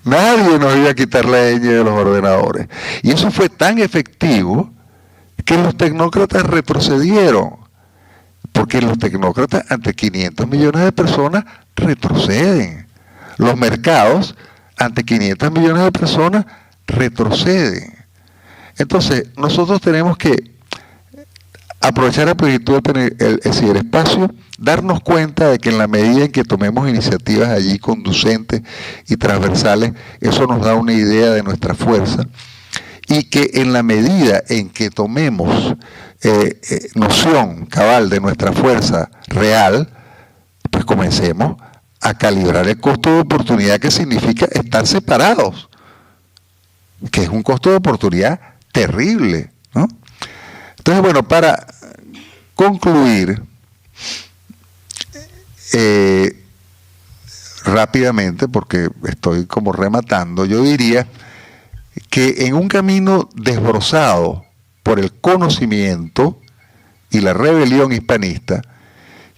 Nadie nos iba a quitar la ñ de los ordenadores. Y eso fue tan efectivo que los tecnócratas retrocedieron. Porque los tecnócratas ante 500 millones de personas retroceden. Los mercados ante 500 millones de personas retroceden. Entonces, nosotros tenemos que aprovechar a plenitud el ciberespacio, darnos cuenta de que en la medida en que tomemos iniciativas allí conducentes y transversales, eso nos da una idea de nuestra fuerza, y que en la medida en que tomemos noción cabal de nuestra fuerza real, pues comencemos a calibrar el costo de oportunidad que significa estar separados, que es un costo de oportunidad terrible, ¿no? Entonces, bueno, para concluir rápidamente, porque estoy como rematando, yo diría que en un camino desbrozado por el conocimiento y la rebelión hispanista,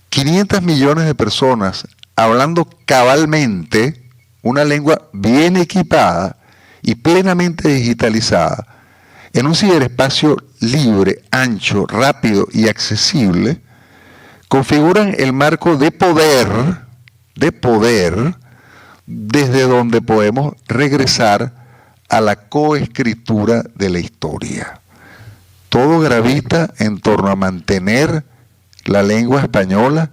500 millones de personas hablando cabalmente una lengua bien equipada y plenamente digitalizada, en un ciberespacio libre, ancho, rápido y accesible, configuran el marco de poder, desde donde podemos regresar a la coescritura de la historia. Todo gravita en torno a mantener la lengua española,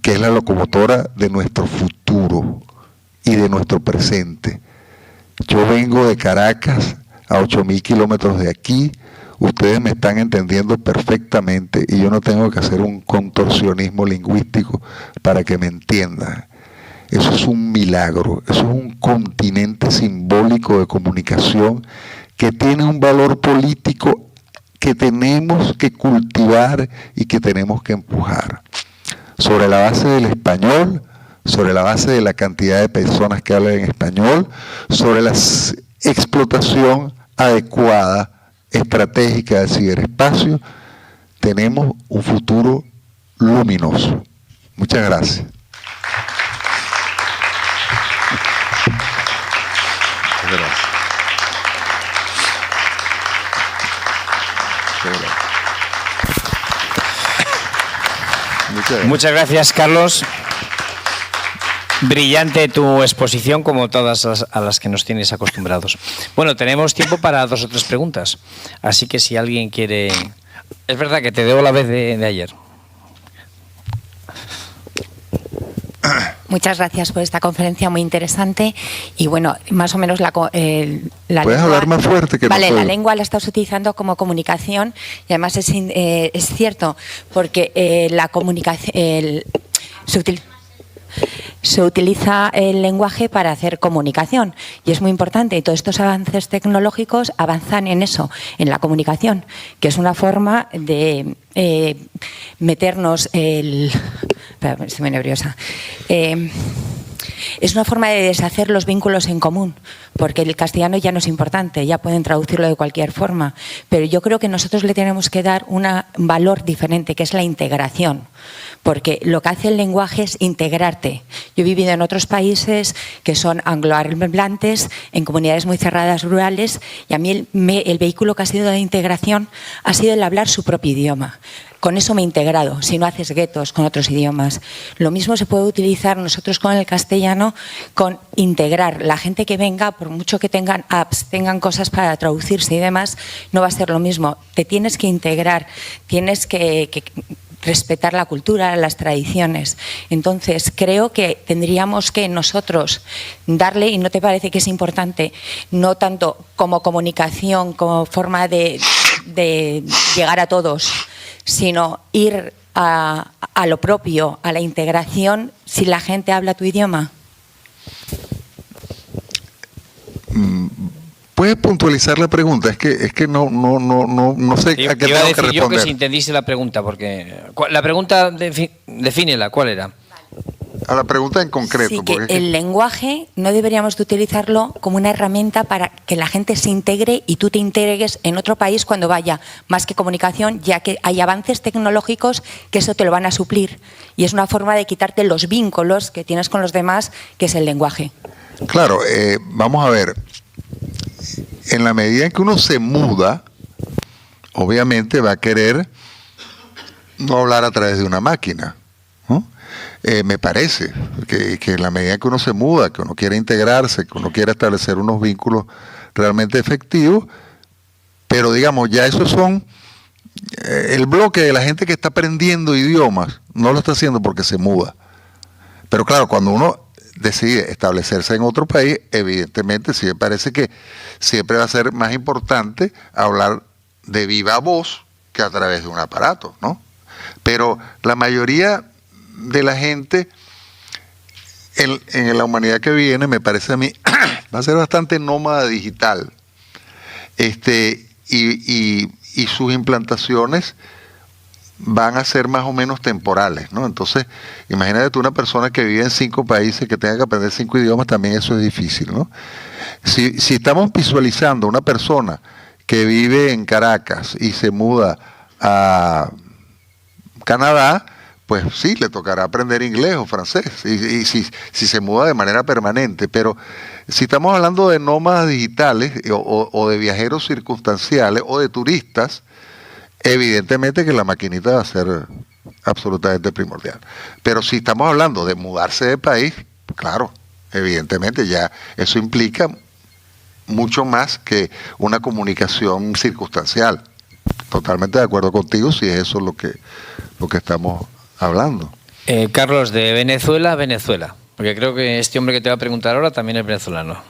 que es la locomotora de nuestro futuro y de nuestro presente. Yo vengo de Caracas, a 8.000 kilómetros de aquí, ustedes me están entendiendo perfectamente y yo no tengo que hacer un contorsionismo lingüístico para que me entiendan. Eso es un milagro, eso es un continente simbólico de comunicación que tiene un valor político que tenemos que cultivar y que tenemos que empujar. Sobre la base del español, sobre la base de la cantidad de personas que hablan en español, sobre la explotación adecuada, estratégica del ciberespacio, tenemos un futuro luminoso. Muchas gracias. Muchas gracias, Carlos. Brillante tu exposición, como todas a las que nos tienes acostumbrados. Bueno, tenemos tiempo para 2 o 3 preguntas. Así que si alguien quiere... Es verdad que te debo la vez de ayer. Muchas gracias por esta conferencia muy interesante. Y bueno, más o menos la ¿Puedes lengua, hablar más fuerte? Que vale, no la puedo. lengua la estás utilizando como comunicación y además es cierto porque la comunicación se utiliza el lenguaje para hacer comunicación y es muy importante. Y todos estos avances tecnológicos avanzan en eso, en la comunicación, que es una forma de meternos el... Espera, estoy muy nerviosa. Es una forma de deshacer los vínculos en común, porque el castellano ya no es importante, ya pueden traducirlo de cualquier forma, pero yo creo que nosotros le tenemos que dar un valor diferente, que es la integración, porque lo que hace el lenguaje es integrarte. Yo he vivido en otros países que son anglohablantes, en comunidades muy cerradas rurales, y a mí el vehículo que ha sido de integración ha sido el hablar su propio idioma. Con eso me he integrado, si no haces guetos con otros idiomas. Lo mismo se puede utilizar nosotros con el castellano, con integrar. La gente que venga, por mucho que tengan apps, tengan cosas para traducirse y demás, no va a ser lo mismo. Te tienes que integrar, tienes que respetar la cultura, las tradiciones. Entonces, creo que tendríamos que nosotros darle, y no te parece que es importante, no tanto como comunicación, como forma de llegar a todos, sino ir a lo propio, a la integración, si la gente habla tu idioma? ¿Puedes puntualizar la pregunta? Es que no sé a qué Iba a tengo que decir yo que responder. si entendiste la pregunta, porque la pregunta, defínela, ¿cuál era? A la pregunta en concreto. Sí, que porque el lenguaje no deberíamos de utilizarlo como una herramienta para que la gente se integre y tú te integres en otro país cuando vaya, más que comunicación, ya que hay avances tecnológicos que eso te lo van a suplir. Y es una forma de quitarte los vínculos que tienes con los demás, que es el lenguaje. Claro, vamos a ver. En la medida en que uno se muda, obviamente va a querer no hablar a través de una máquina, ¿no? Me parece que en la medida que uno se muda, que uno quiere integrarse, que uno quiere establecer unos vínculos realmente efectivos, pero digamos, ya esos son el bloque de la gente que está aprendiendo idiomas, no lo está haciendo porque se muda. Pero claro, cuando uno decide establecerse en otro país, evidentemente sí me parece que siempre va a ser más importante hablar de viva voz que a través de un aparato, ¿no? Pero la mayoría de la gente en la humanidad que viene, me parece a mí, va a ser bastante nómada digital. Y sus implantaciones van a ser más o menos temporales, ¿no? Entonces, imagínate tú una persona que vive en 5 países, que tenga que aprender 5 idiomas, también eso es difícil, ¿no? Si estamos visualizando una persona que vive en Caracas y se muda a Canadá, pues sí, le tocará aprender inglés o francés, y si se muda de manera permanente. Pero si estamos hablando de nómadas digitales o de viajeros circunstanciales o de turistas, evidentemente que la maquinita va a ser absolutamente primordial. Pero si estamos hablando de mudarse de país, claro, evidentemente ya eso implica mucho más que una comunicación circunstancial. Totalmente de acuerdo contigo si es eso lo que estamos hablando. Carlos, de Venezuela a Venezuela, porque creo que este hombre que te va a preguntar ahora también es venezolano.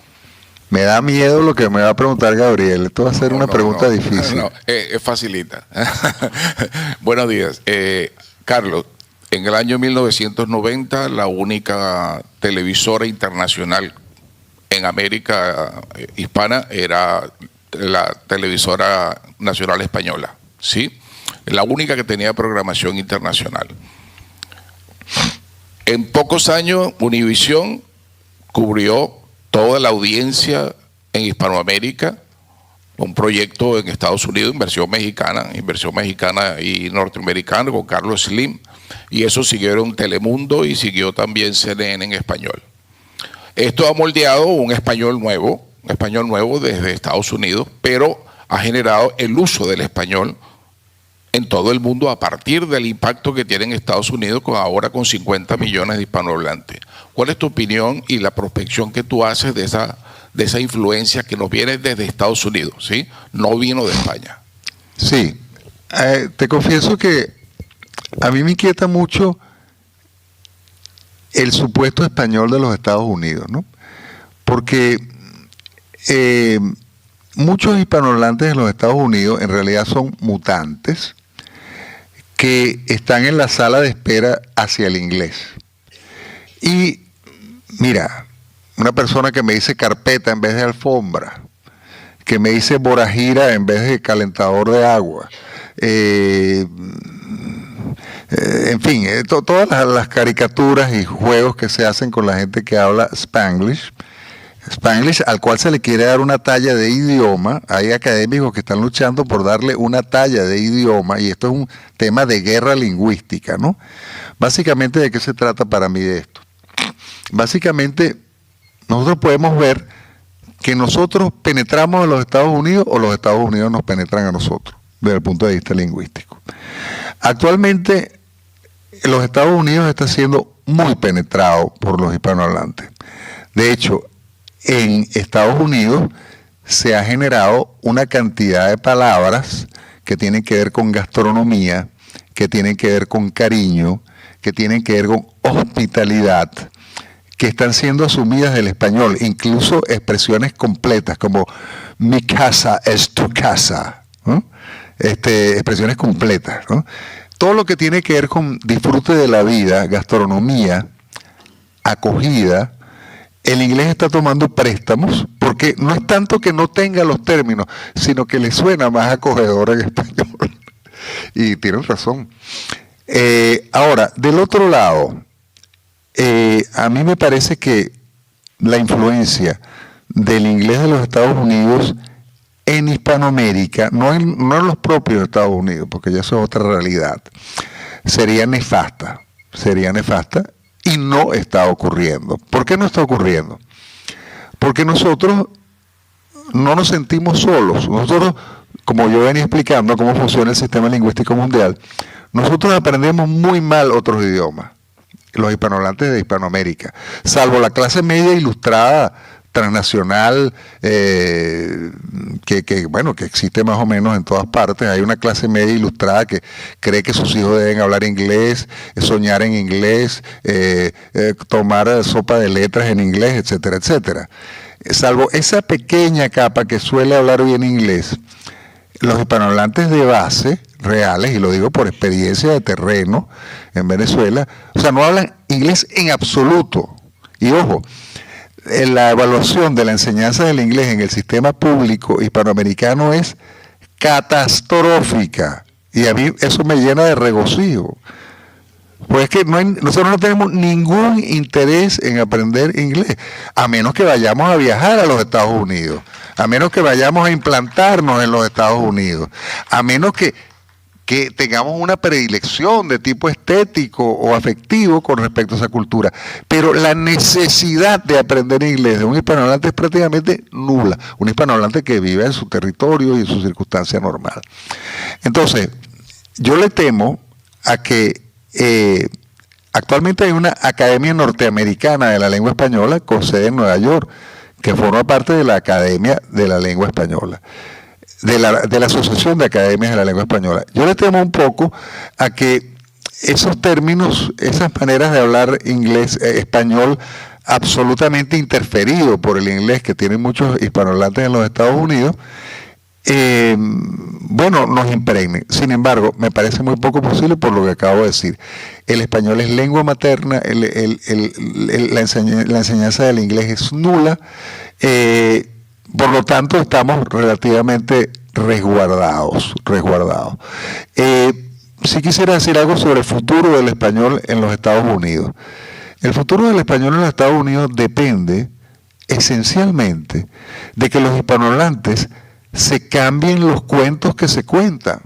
Me da miedo lo que me va a preguntar Gabriel. Esto va a ser una pregunta difícil. Es facilita. Buenos días. Carlos, en el año 1990 la única televisora internacional en América hispana era la televisora nacional española, ¿sí? La única que tenía programación internacional. En pocos años, Univisión cubrió toda la audiencia en Hispanoamérica, un proyecto en Estados Unidos, inversión mexicana y norteamericana con Carlos Slim, y eso siguieron Telemundo y siguió también CNN en español. Esto ha moldeado un español nuevo desde Estados Unidos, pero ha generado el uso del español en todo el mundo a partir del impacto que tiene en Estados Unidos ahora con 50 millones de hispanohablantes. ¿Cuál es tu opinión y la prospección que tú haces de esa influencia que nos viene desde Estados Unidos, ¿sí? No vino de España. Sí, te confieso que a mí me inquieta mucho el supuesto español de los Estados Unidos, ¿no? Porque muchos hispanohablantes en los Estados Unidos en realidad son mutantes que están en la sala de espera hacia el inglés. Y mira, una persona que me dice carpeta en vez de alfombra, que me dice borajira en vez de calentador de agua, en fin, todas las caricaturas y juegos que se hacen con la gente que habla Spanglish, al cual se le quiere dar una talla de idioma. Hay académicos que están luchando por darle una talla de idioma, y esto es un tema de guerra lingüística, ¿no? Básicamente, ¿de qué se trata para mí de esto? Básicamente, nosotros podemos ver que nosotros penetramos en los Estados Unidos o los Estados Unidos nos penetran a nosotros, desde el punto de vista lingüístico. Actualmente, los Estados Unidos está siendo muy penetrado por los hispanohablantes. De hecho, en Estados Unidos se ha generado una cantidad de palabras que tienen que ver con gastronomía, que tienen que ver con cariño, que tienen que ver con hospitalidad, que están siendo asumidas del español, incluso expresiones completas como mi casa es tu casa, ¿no? Expresiones completas, ¿no? Todo lo que tiene que ver con disfrute de la vida, gastronomía, acogida, el inglés está tomando préstamos, porque no es tanto que no tenga los términos, sino que le suena más acogedor en español. Y tienen razón. Ahora, del otro lado, a mí me parece que la influencia del inglés de los Estados Unidos en Hispanoamérica, no en los propios Estados Unidos, porque ya eso es otra realidad, sería nefasta y no está ocurriendo. ¿Por qué no está ocurriendo? Porque nosotros no nos sentimos solos. Nosotros, como yo venía explicando cómo funciona el sistema lingüístico mundial, nosotros aprendemos muy mal otros idiomas, los hispanohablantes de Hispanoamérica, salvo la clase media ilustrada transnacional, que existe más o menos en todas partes. Hay una clase media ilustrada que cree que sus hijos deben hablar inglés, soñar en inglés, tomar sopa de letras en inglés, etcétera, etcétera. Salvo esa pequeña capa que suele hablar bien inglés, los hispanohablantes de base, reales, y lo digo por experiencia de terreno en Venezuela, o sea, no hablan inglés en absoluto. Y ojo, la evaluación de la enseñanza del inglés en el sistema público hispanoamericano es catastrófica, y a mí eso me llena de regocijo, pues es que nosotros no tenemos ningún interés en aprender inglés, a menos que vayamos a viajar a los Estados Unidos, a menos que vayamos a implantarnos en los Estados Unidos, a menos que tengamos una predilección de tipo estético o afectivo con respecto a esa cultura. Pero la necesidad de aprender inglés de un hispanohablante es prácticamente nula. Un hispanohablante que vive en su territorio y en su circunstancia normal. Entonces, yo le temo a que actualmente hay una Academia Norteamericana de la Lengua Española con sede en Nueva York, que forma parte de la Academia de la Lengua Española, de la Asociación de Academias de la Lengua Española. Yo le temo un poco a que esos términos, esas maneras de hablar inglés, español, absolutamente interferido por el inglés que tienen muchos hispanohablantes en los Estados Unidos, nos impregnen. Sin embargo, me parece muy poco posible por lo que acabo de decir. El español es lengua materna, la enseñanza del inglés es nula, por lo tanto estamos relativamente resguardados. Sí quisiera decir algo sobre el futuro del español en los Estados Unidos. El futuro del español en los Estados Unidos depende esencialmente de que los hispanohablantes se cambien los cuentos que se cuentan.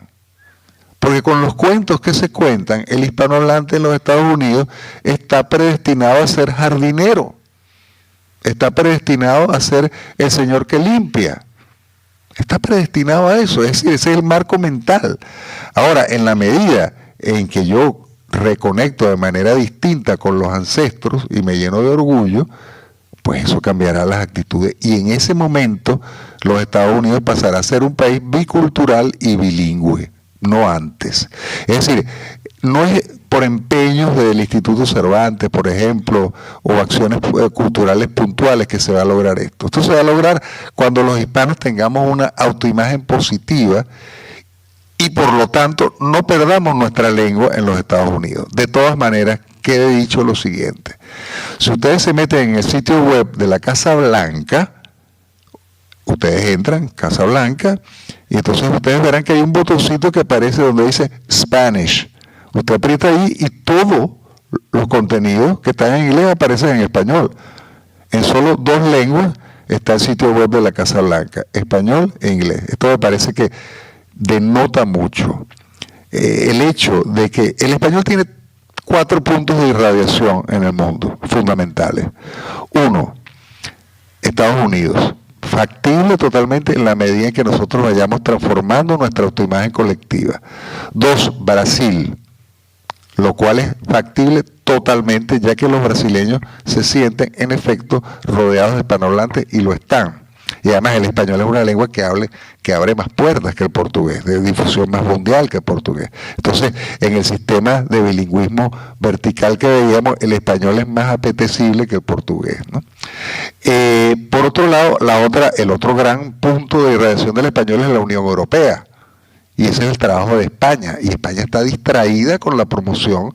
Porque con los cuentos que se cuentan, el hispanohablante en los Estados Unidos está predestinado a ser jardinero. Está predestinado a ser el señor que limpia. Está predestinado a eso, es decir, ese es el marco mental. Ahora, en la medida en que yo reconecto de manera distinta con los ancestros y me lleno de orgullo, pues eso cambiará las actitudes. Y en ese momento, los Estados Unidos pasará a ser un país bicultural y bilingüe, no antes. Es decir, no es por empeños del Instituto Cervantes, por ejemplo, o acciones culturales puntuales que se va a lograr esto. Esto se va a lograr cuando los hispanos tengamos una autoimagen positiva y por lo tanto no perdamos nuestra lengua en los Estados Unidos. De todas maneras, quede dicho lo siguiente. Si ustedes se meten en el sitio web de la Casa Blanca, ustedes entran, Casa Blanca, y entonces ustedes verán que hay un botoncito que aparece donde dice Spanish. Usted aprieta ahí y todos los contenidos que están en inglés aparecen en español. En solo 2 lenguas está el sitio web de la Casa Blanca, español e inglés. Esto me parece que denota mucho el hecho de que el español tiene 4 puntos de irradiación en el mundo, fundamentales. 1, Estados Unidos. Factible totalmente en la medida en que nosotros vayamos transformando nuestra autoimagen colectiva. 2, Brasil, lo cual es factible totalmente, ya que los brasileños se sienten, en efecto, rodeados de hispanohablantes y lo están. Y además el español es una lengua que abre más puertas que el portugués, de difusión más mundial que el portugués. Entonces, en el sistema de bilingüismo vertical que veíamos, el español es más apetecible que el portugués, ¿no? Por otro lado, el otro gran punto de irradiación del español es la Unión Europea. Y ese es el trabajo de España. Y España está distraída con la promoción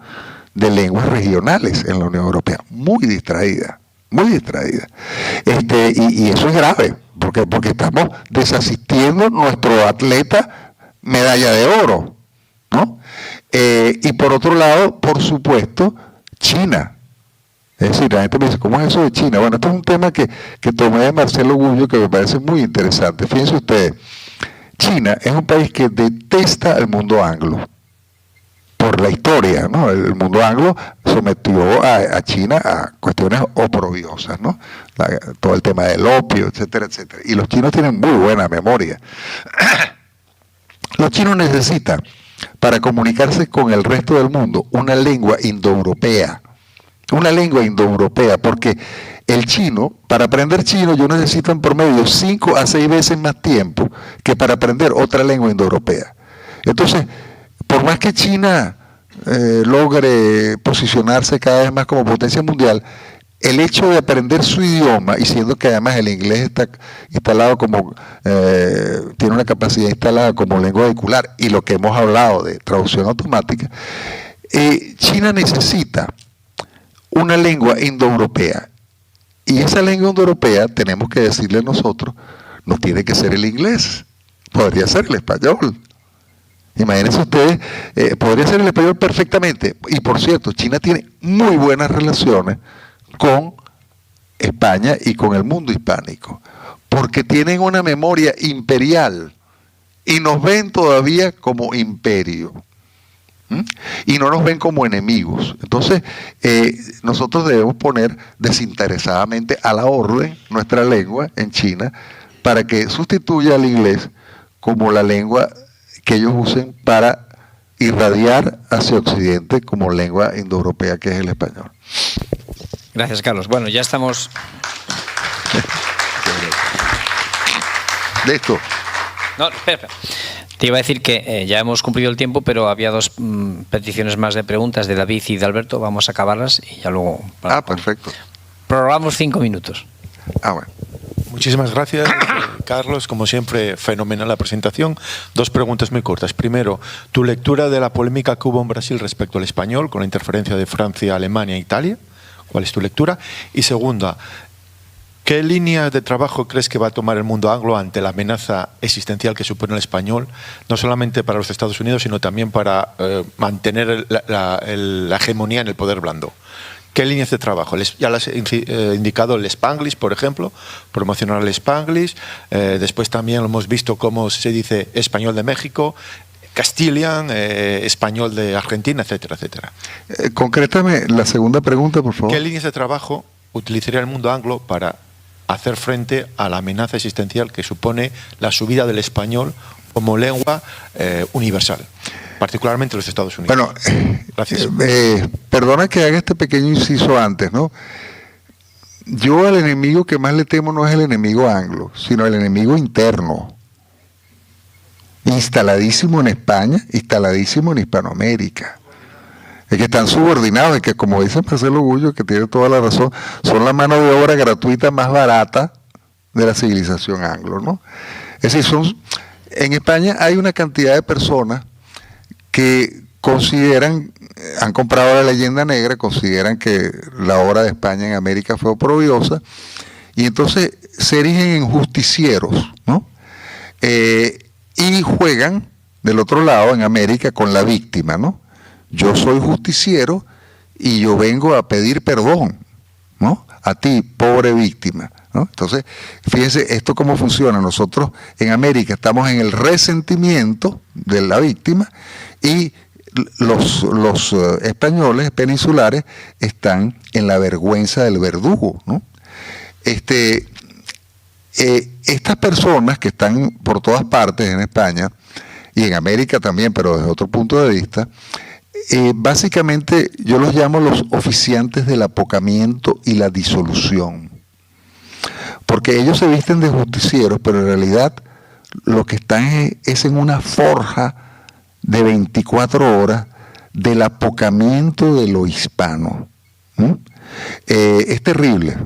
de lenguas regionales en la Unión Europea. Muy distraída, muy distraída. Y eso es grave, porque estamos desasistiendo nuestro atleta medalla de oro, ¿no? Y por otro lado, por supuesto, China. Es decir, la gente me dice, ¿cómo es eso de China? Bueno, esto es un tema que tomé de Marcelo Gullo que me parece muy interesante. Fíjense ustedes, China es un país que detesta el mundo anglo, por la historia, ¿no? El mundo anglo sometió a China a cuestiones oprobiosas, ¿no? Todo el tema del opio, etcétera, etcétera. Y los chinos tienen muy buena memoria. Los chinos necesitan, para comunicarse con el resto del mundo, una lengua indoeuropea. Una lengua indoeuropea, porque el chino, para aprender chino, yo necesito en promedio 5 a 6 veces más tiempo que para aprender otra lengua indoeuropea. Entonces, por más que China logre posicionarse cada vez más como potencia mundial, el hecho de aprender su idioma, y siendo que además el inglés está instalado como, tiene una capacidad instalada como lengua vehicular, y lo que hemos hablado de traducción automática, China necesita una lengua indoeuropea. Y esa lengua indoeuropea, tenemos que decirle nosotros, no tiene que ser el inglés, podría ser el español. Imagínense ustedes, podría ser el español perfectamente. Y por cierto, China tiene muy buenas relaciones con España y con el mundo hispánico, porque tienen una memoria imperial y nos ven todavía como imperio. Y no nos ven como enemigos. Entonces, nosotros debemos poner desinteresadamente a la orden nuestra lengua en China para que sustituya al inglés como la lengua que ellos usen para irradiar hacia Occidente como lengua indoeuropea, que es el español. Gracias, Carlos. Bueno, ya estamos... Listo. No, espera. Te iba a decir que ya hemos cumplido el tiempo, pero había 2 peticiones más de preguntas de David y de Alberto. Vamos a acabarlas y ya luego... Perfecto. Prorrogamos 5 minutos. Bueno. Muchísimas gracias, Carlos. Como siempre, fenomenal la presentación. 2 preguntas muy cortas. Primero, tu lectura de la polémica que hubo en Brasil respecto al español, con la interferencia de Francia, Alemania e Italia. ¿Cuál es tu lectura? Y segunda, ¿qué línea de trabajo crees que va a tomar el mundo anglo ante la amenaza existencial que supone el español, no solamente para los Estados Unidos, sino también para mantener la hegemonía en el poder blando? ¿Qué líneas de trabajo? Ya las he indicado, el Spanglish, por ejemplo, promocionar el Spanglish. Después también lo hemos visto cómo se dice español de México, Castilian, español de Argentina, etcétera, etcétera. Concrétame la segunda pregunta, por favor. ¿Qué líneas de trabajo utilizaría el mundo anglo para hacer frente a la amenaza existencial que supone la subida del español como lengua universal, particularmente en los Estados Unidos? Bueno, gracias. Perdona que haga este pequeño inciso antes, ¿no? Yo al enemigo que más le temo no es el enemigo anglo, sino el enemigo interno. Instaladísimo en España, instaladísimo en Hispanoamérica. es que están subordinados, es que como dice Marcelo Gullo, que tiene toda la razón, son la mano de obra gratuita más barata de la civilización anglo, ¿no? Es decir, en España hay una cantidad de personas que consideran, han comprado la leyenda negra, consideran que la obra de España en América fue oprobiosa, y entonces se erigen en justicieros, ¿no? Y juegan del otro lado, en América, con la víctima, ¿no? Yo soy justiciero y yo vengo a pedir perdón, ¿no? A ti, pobre víctima, ¿no? Entonces, fíjense esto cómo funciona. Nosotros en América estamos en el resentimiento de la víctima y los españoles peninsulares están en la vergüenza del verdugo, ¿no? Estas personas que están por todas partes en España y en América también, pero desde otro punto de vista, básicamente yo los llamo los oficiantes del apocamiento y la disolución, porque ellos se visten de justicieros, pero en realidad lo que están es en una forja de 24 horas del apocamiento de lo hispano. Es terrible,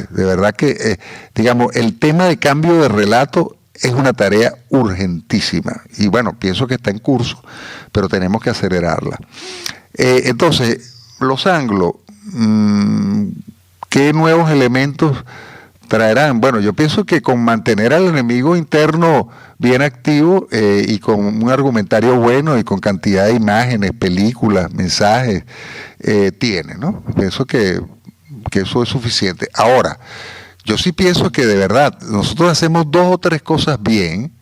de verdad que, digamos, el tema de cambio de relato es una tarea urgentísima y bueno, pienso que está en curso, pero tenemos que acelerarla. Entonces, los anglos, ¿qué nuevos elementos traerán? Bueno, yo pienso que con mantener al enemigo interno bien activo y con un argumentario bueno y con cantidad de imágenes, películas, mensajes, tiene, ¿no? Pienso que eso es suficiente. Ahora, yo sí pienso que de verdad nosotros hacemos 2 o 3 cosas bien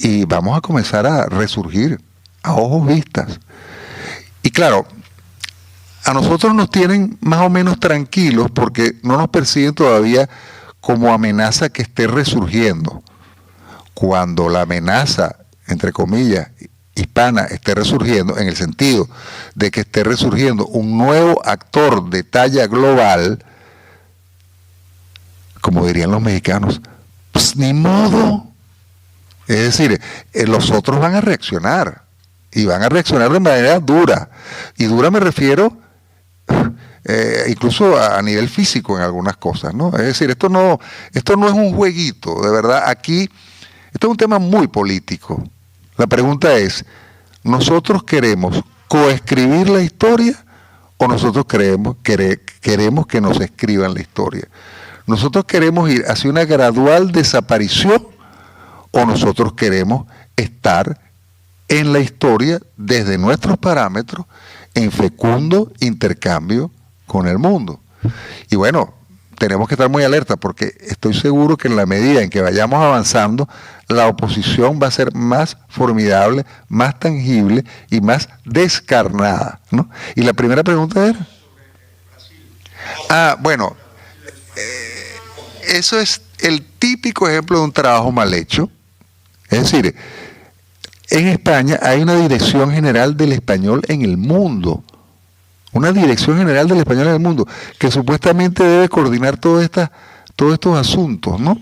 y vamos a comenzar a resurgir a ojos vistas. Y claro, a nosotros nos tienen más o menos tranquilos porque no nos persiguen todavía como amenaza que esté resurgiendo. Cuando la amenaza, entre comillas, hispana esté resurgiendo, en el sentido de que esté resurgiendo un nuevo actor de talla global, como dirían los mexicanos, pues ni modo. Es decir, los otros van a reaccionar, y van a reaccionar de manera dura. Y dura me refiero incluso a nivel físico en algunas cosas, ¿no? Es decir, esto no es un jueguito, de verdad. Aquí, esto es un tema muy político. La pregunta es, ¿nosotros queremos coescribir la historia o nosotros queremos que nos escriban la historia? ¿Nosotros queremos ir hacia una gradual desaparición o nosotros queremos estar en la historia desde nuestros parámetros en fecundo intercambio con el mundo? Y bueno, tenemos que estar muy alerta porque estoy seguro que en la medida en que vayamos avanzando, la oposición va a ser más formidable, más tangible y más descarnada, ¿no? Y la primera pregunta era... bueno, eso es el típico ejemplo de un trabajo mal hecho. Es decir, en España hay una Dirección General del Español en el mundo, una Dirección General del Español en el mundo, que supuestamente debe coordinar todos estos asuntos, ¿no?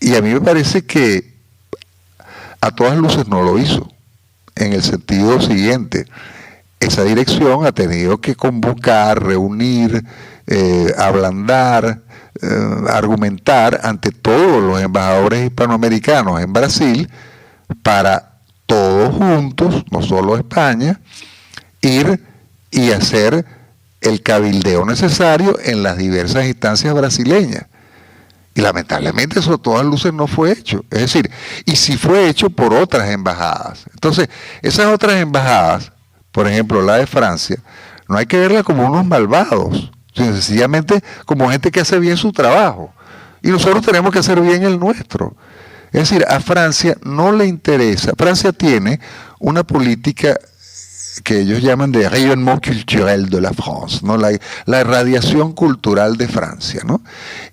Y a mí me parece que a todas luces no lo hizo, en el sentido siguiente: esa dirección ha tenido que convocar, reunir, ablandar, argumentar ante todos los embajadores hispanoamericanos en Brasil para todos juntos, no solo España, ir y hacer el cabildeo necesario en las diversas instancias brasileñas. Y lamentablemente eso a todas luces no fue hecho. Es decir, y sí fue hecho por otras embajadas. Entonces, esas otras embajadas, por ejemplo la de Francia, no hay que verla como unos malvados, sino sencillamente como gente que hace bien su trabajo. Y nosotros tenemos que hacer bien el nuestro. Es decir, a Francia no le interesa. Francia tiene una política que ellos llaman de rayonnement culturel de la France, ¿no? La irradiación cultural de Francia, ¿no?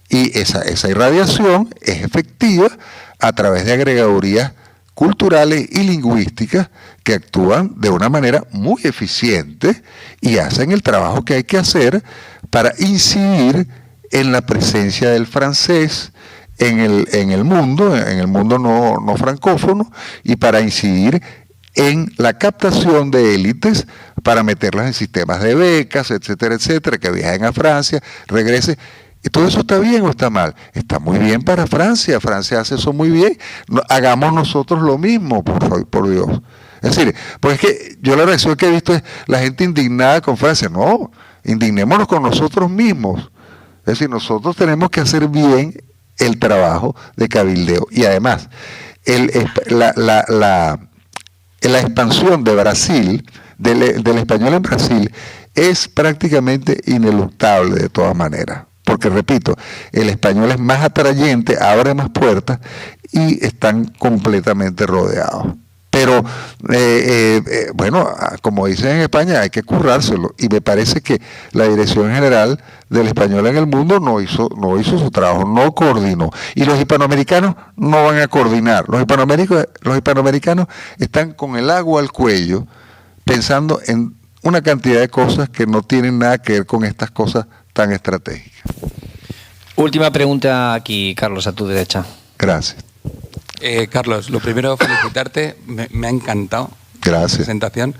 Y esa irradiación es efectiva a través de agregadurías culturales y lingüísticas que actúan de una manera muy eficiente y hacen el trabajo que hay que hacer para incidir en la presencia del francés en el mundo no francófono, y para incidir en la captación de élites para meterlas en sistemas de becas, etcétera, etcétera, que viajen a Francia, regresen. ¿Y todo eso está bien o está mal? Está muy bien para Francia. Francia hace eso muy bien. Hagamos nosotros lo mismo, por Dios. Es decir, pues es que yo la reacción que he visto es la gente indignada con Francia. No, indignémonos con nosotros mismos. Es decir, nosotros tenemos que hacer bien el trabajo de cabildeo. Y además, la expansión de Brasil, del español en Brasil, es prácticamente ineluctable de todas maneras. Porque, repito, el español es más atrayente, abre más puertas y están completamente rodeados. Pero, bueno, como dicen en España, hay que currárselo. Y me parece que la Dirección General del Español en el Mundo no hizo su trabajo, no coordinó. Y los hispanoamericanos no van a coordinar. Los hispanoamericanos están con el agua al cuello pensando en una cantidad de cosas que no tienen nada que ver con estas cosas tan estratégicas. Última pregunta aquí, Carlos, a tu derecha. Gracias. Carlos, lo primero, felicitarte, me ha encantado la presentación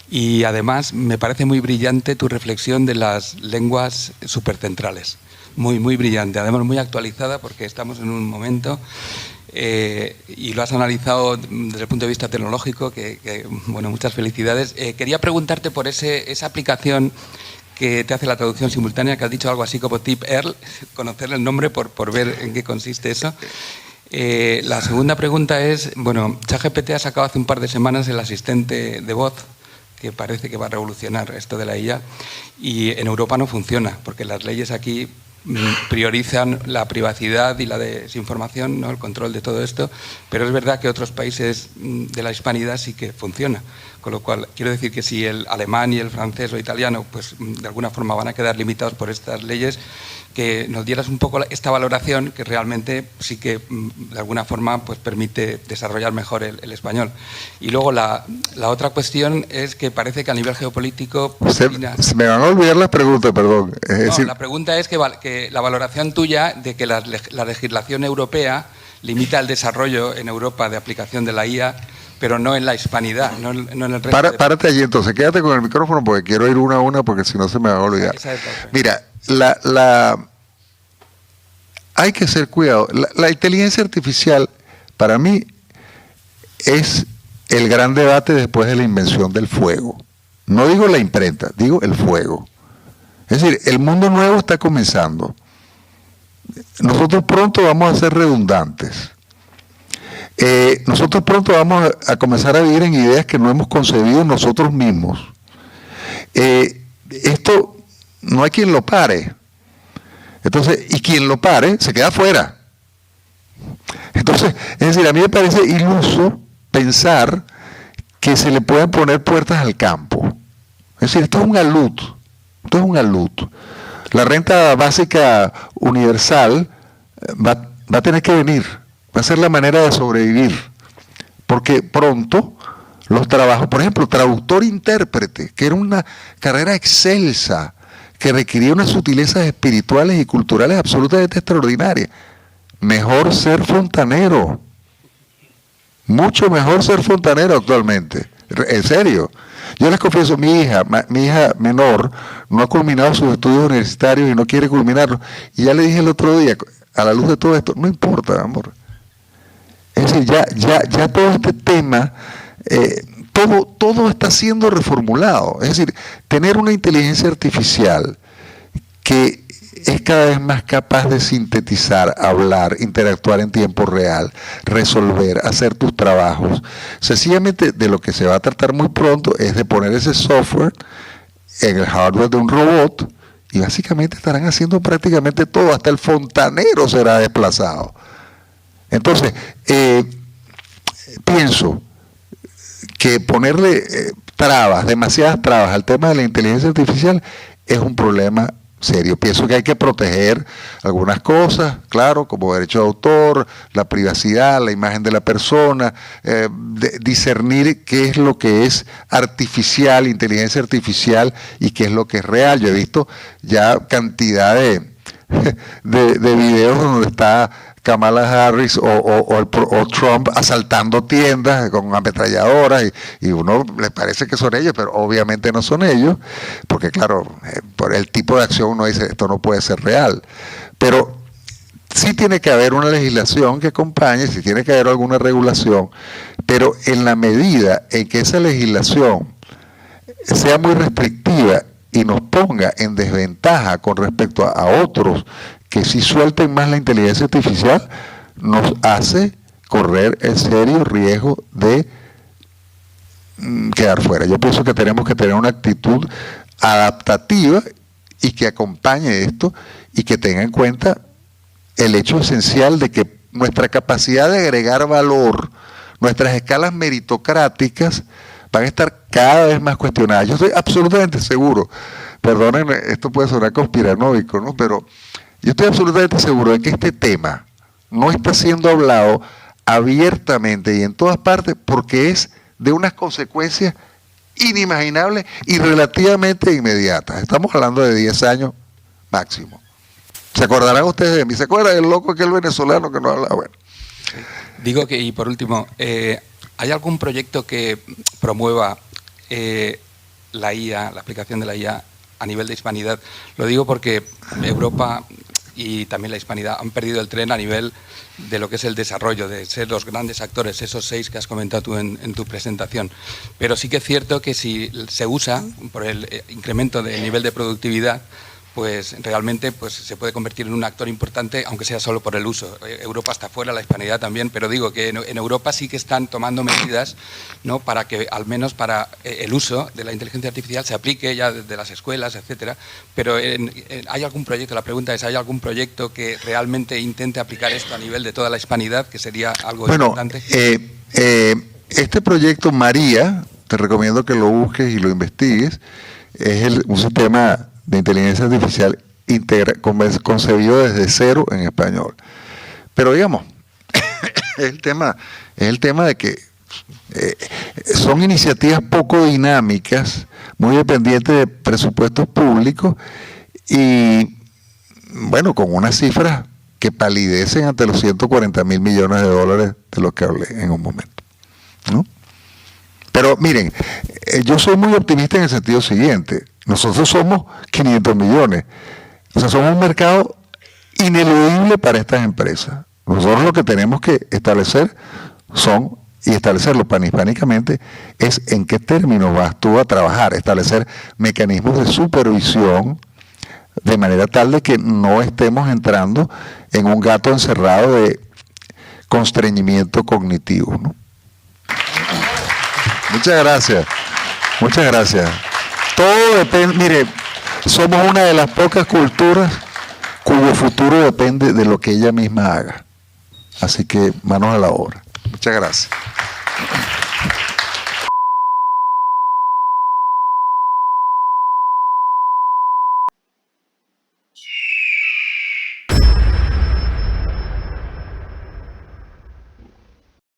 y además me parece muy brillante tu reflexión de las lenguas supercentrales, muy brillante, además muy actualizada porque estamos en un momento y lo has analizado desde el punto de vista tecnológico, bueno, muchas felicidades. Quería preguntarte por esa aplicación que te hace la traducción simultánea, que has dicho algo así como tip Earl, conocer el nombre por ver en qué consiste eso. La segunda pregunta es, bueno, ChatGPT ha sacado hace un par de semanas el asistente de voz, que parece que va a revolucionar esto de la IA, y en Europa no funciona, porque las leyes aquí priorizan la privacidad y la desinformación, ¿no? El control de todo esto, pero es verdad que otros países de la hispanidad sí que funciona, con lo cual quiero decir que si el alemán y el francés o italiano pues de alguna forma van a quedar limitados por estas leyes, que nos dieras un poco esta valoración que realmente sí que de alguna forma pues permite desarrollar mejor el español. Y luego la otra cuestión es que parece que a nivel geopolítico... Se me van a olvidar las preguntas, perdón. La pregunta es que la valoración tuya de que la legislación europea limita el desarrollo en Europa de aplicación de la IA, pero no en la hispanidad, no en el resto. Párate allí entonces, quédate con el micrófono porque quiero ir una a una porque si no se me va a olvidar. Mira, hay que ser cuidado. La inteligencia artificial, para mí, es el gran debate después de la invención del fuego. No digo la imprenta, digo el fuego. Es decir, el mundo nuevo está comenzando. Nosotros pronto vamos a ser redundantes. Nosotros pronto vamos a comenzar a vivir en ideas que no hemos concebido nosotros mismos. Esto no hay quien lo pare. Entonces, y quien lo pare se queda fuera. Entonces, es decir, a mí me parece iluso pensar que se le pueden poner puertas al campo. Es decir, esto es un alud. Esto es un alud. La renta básica universal va a tener que venir. Va a ser la manera de sobrevivir. Porque pronto los trabajos, por ejemplo, traductor-intérprete, que era una carrera excelsa, que requería unas sutilezas espirituales y culturales absolutamente extraordinarias. Mejor ser fontanero. Mucho mejor ser fontanero actualmente. En serio. Yo les confieso, mi hija menor no ha culminado sus estudios universitarios y no quiere culminarlos. Y ya le dije el otro día, a la luz de todo esto, no importa, amor. Es decir, ya todo este tema, todo está siendo reformulado. Es decir, tener una inteligencia artificial que es cada vez más capaz de sintetizar, hablar, interactuar en tiempo real, resolver, hacer tus trabajos. Sencillamente de lo que se va a tratar muy pronto es de poner ese software en el hardware de un robot y básicamente estarán haciendo prácticamente todo, hasta el fontanero será desplazado. Entonces, pienso que ponerle demasiadas trabas al tema de la inteligencia artificial es un problema serio. Pienso que hay que proteger algunas cosas, claro, como derecho de autor, la privacidad, la imagen de la persona, discernir qué es lo que es artificial, inteligencia artificial, y qué es lo que es real. Yo he visto ya cantidad de videos donde está Kamala Harris o Trump asaltando tiendas con ametralladoras y uno le parece que son ellos, pero obviamente no son ellos, porque claro, por el tipo de acción uno dice esto no puede ser real. Pero sí tiene que haber una legislación que acompañe, sí tiene que haber alguna regulación, pero en la medida en que esa legislación sea muy restrictiva y nos ponga en desventaja con respecto a otros que si suelten más la inteligencia artificial, nos hace correr el serio riesgo de quedar fuera. Yo pienso que tenemos que tener una actitud adaptativa y que acompañe esto y que tenga en cuenta el hecho esencial de que nuestra capacidad de agregar valor, nuestras escalas meritocráticas van a estar cada vez más cuestionadas. Yo estoy absolutamente seguro, perdonen, esto puede sonar conspiranoico, ¿no? Pero yo estoy absolutamente seguro de que este tema no está siendo hablado abiertamente y en todas partes porque es de unas consecuencias inimaginables y relativamente inmediatas. Estamos hablando de 10 años máximo. ¿Se acordarán ustedes de mí? ¿Se acuerdan del loco aquel venezolano que no hablaba? Bueno. Digo que, y por último, ¿hay algún proyecto que promueva la IA, la aplicación de la IA a nivel de hispanidad? Lo digo porque Europa y también la hispanidad han perdido el tren a nivel de lo que es el desarrollo, de ser los grandes actores, esos 6 que has comentado tú en tu presentación. Pero sí que es cierto que si se usa por el incremento del nivel de productividad, pues realmente pues se puede convertir en un actor importante, aunque sea solo por el uso. Europa está fuera, la hispanidad también, pero digo que en Europa sí que están tomando medidas, ¿no?, para que al menos para el uso de la inteligencia artificial se aplique ya desde las escuelas, etcétera. Pero ¿hay algún proyecto? La pregunta es, ¿hay algún proyecto que realmente intente aplicar esto a nivel de toda la hispanidad, que sería algo importante? Este proyecto María, te recomiendo que lo busques y lo investigues, es un sistema de inteligencia artificial concebido desde cero en español. Pero digamos, es el tema de que son iniciativas poco dinámicas, muy dependientes de presupuestos públicos y, bueno, con unas cifras que palidecen ante los 140.000 millones de dólares de los que hablé en un momento, ¿no? Pero miren, yo soy muy optimista en el sentido siguiente. Nosotros somos 500 millones. O sea, somos un mercado ineludible para estas empresas. Nosotros lo que tenemos que establecer y establecerlo panhispánicamente, es en qué términos vas tú a trabajar, establecer mecanismos de supervisión de manera tal de que no estemos entrando en un gato encerrado de constreñimiento cognitivo, ¿no? Muchas gracias. Muchas gracias. Todo depende, mire, somos una de las pocas culturas cuyo futuro depende de lo que ella misma haga. Así que manos a la obra. Muchas gracias.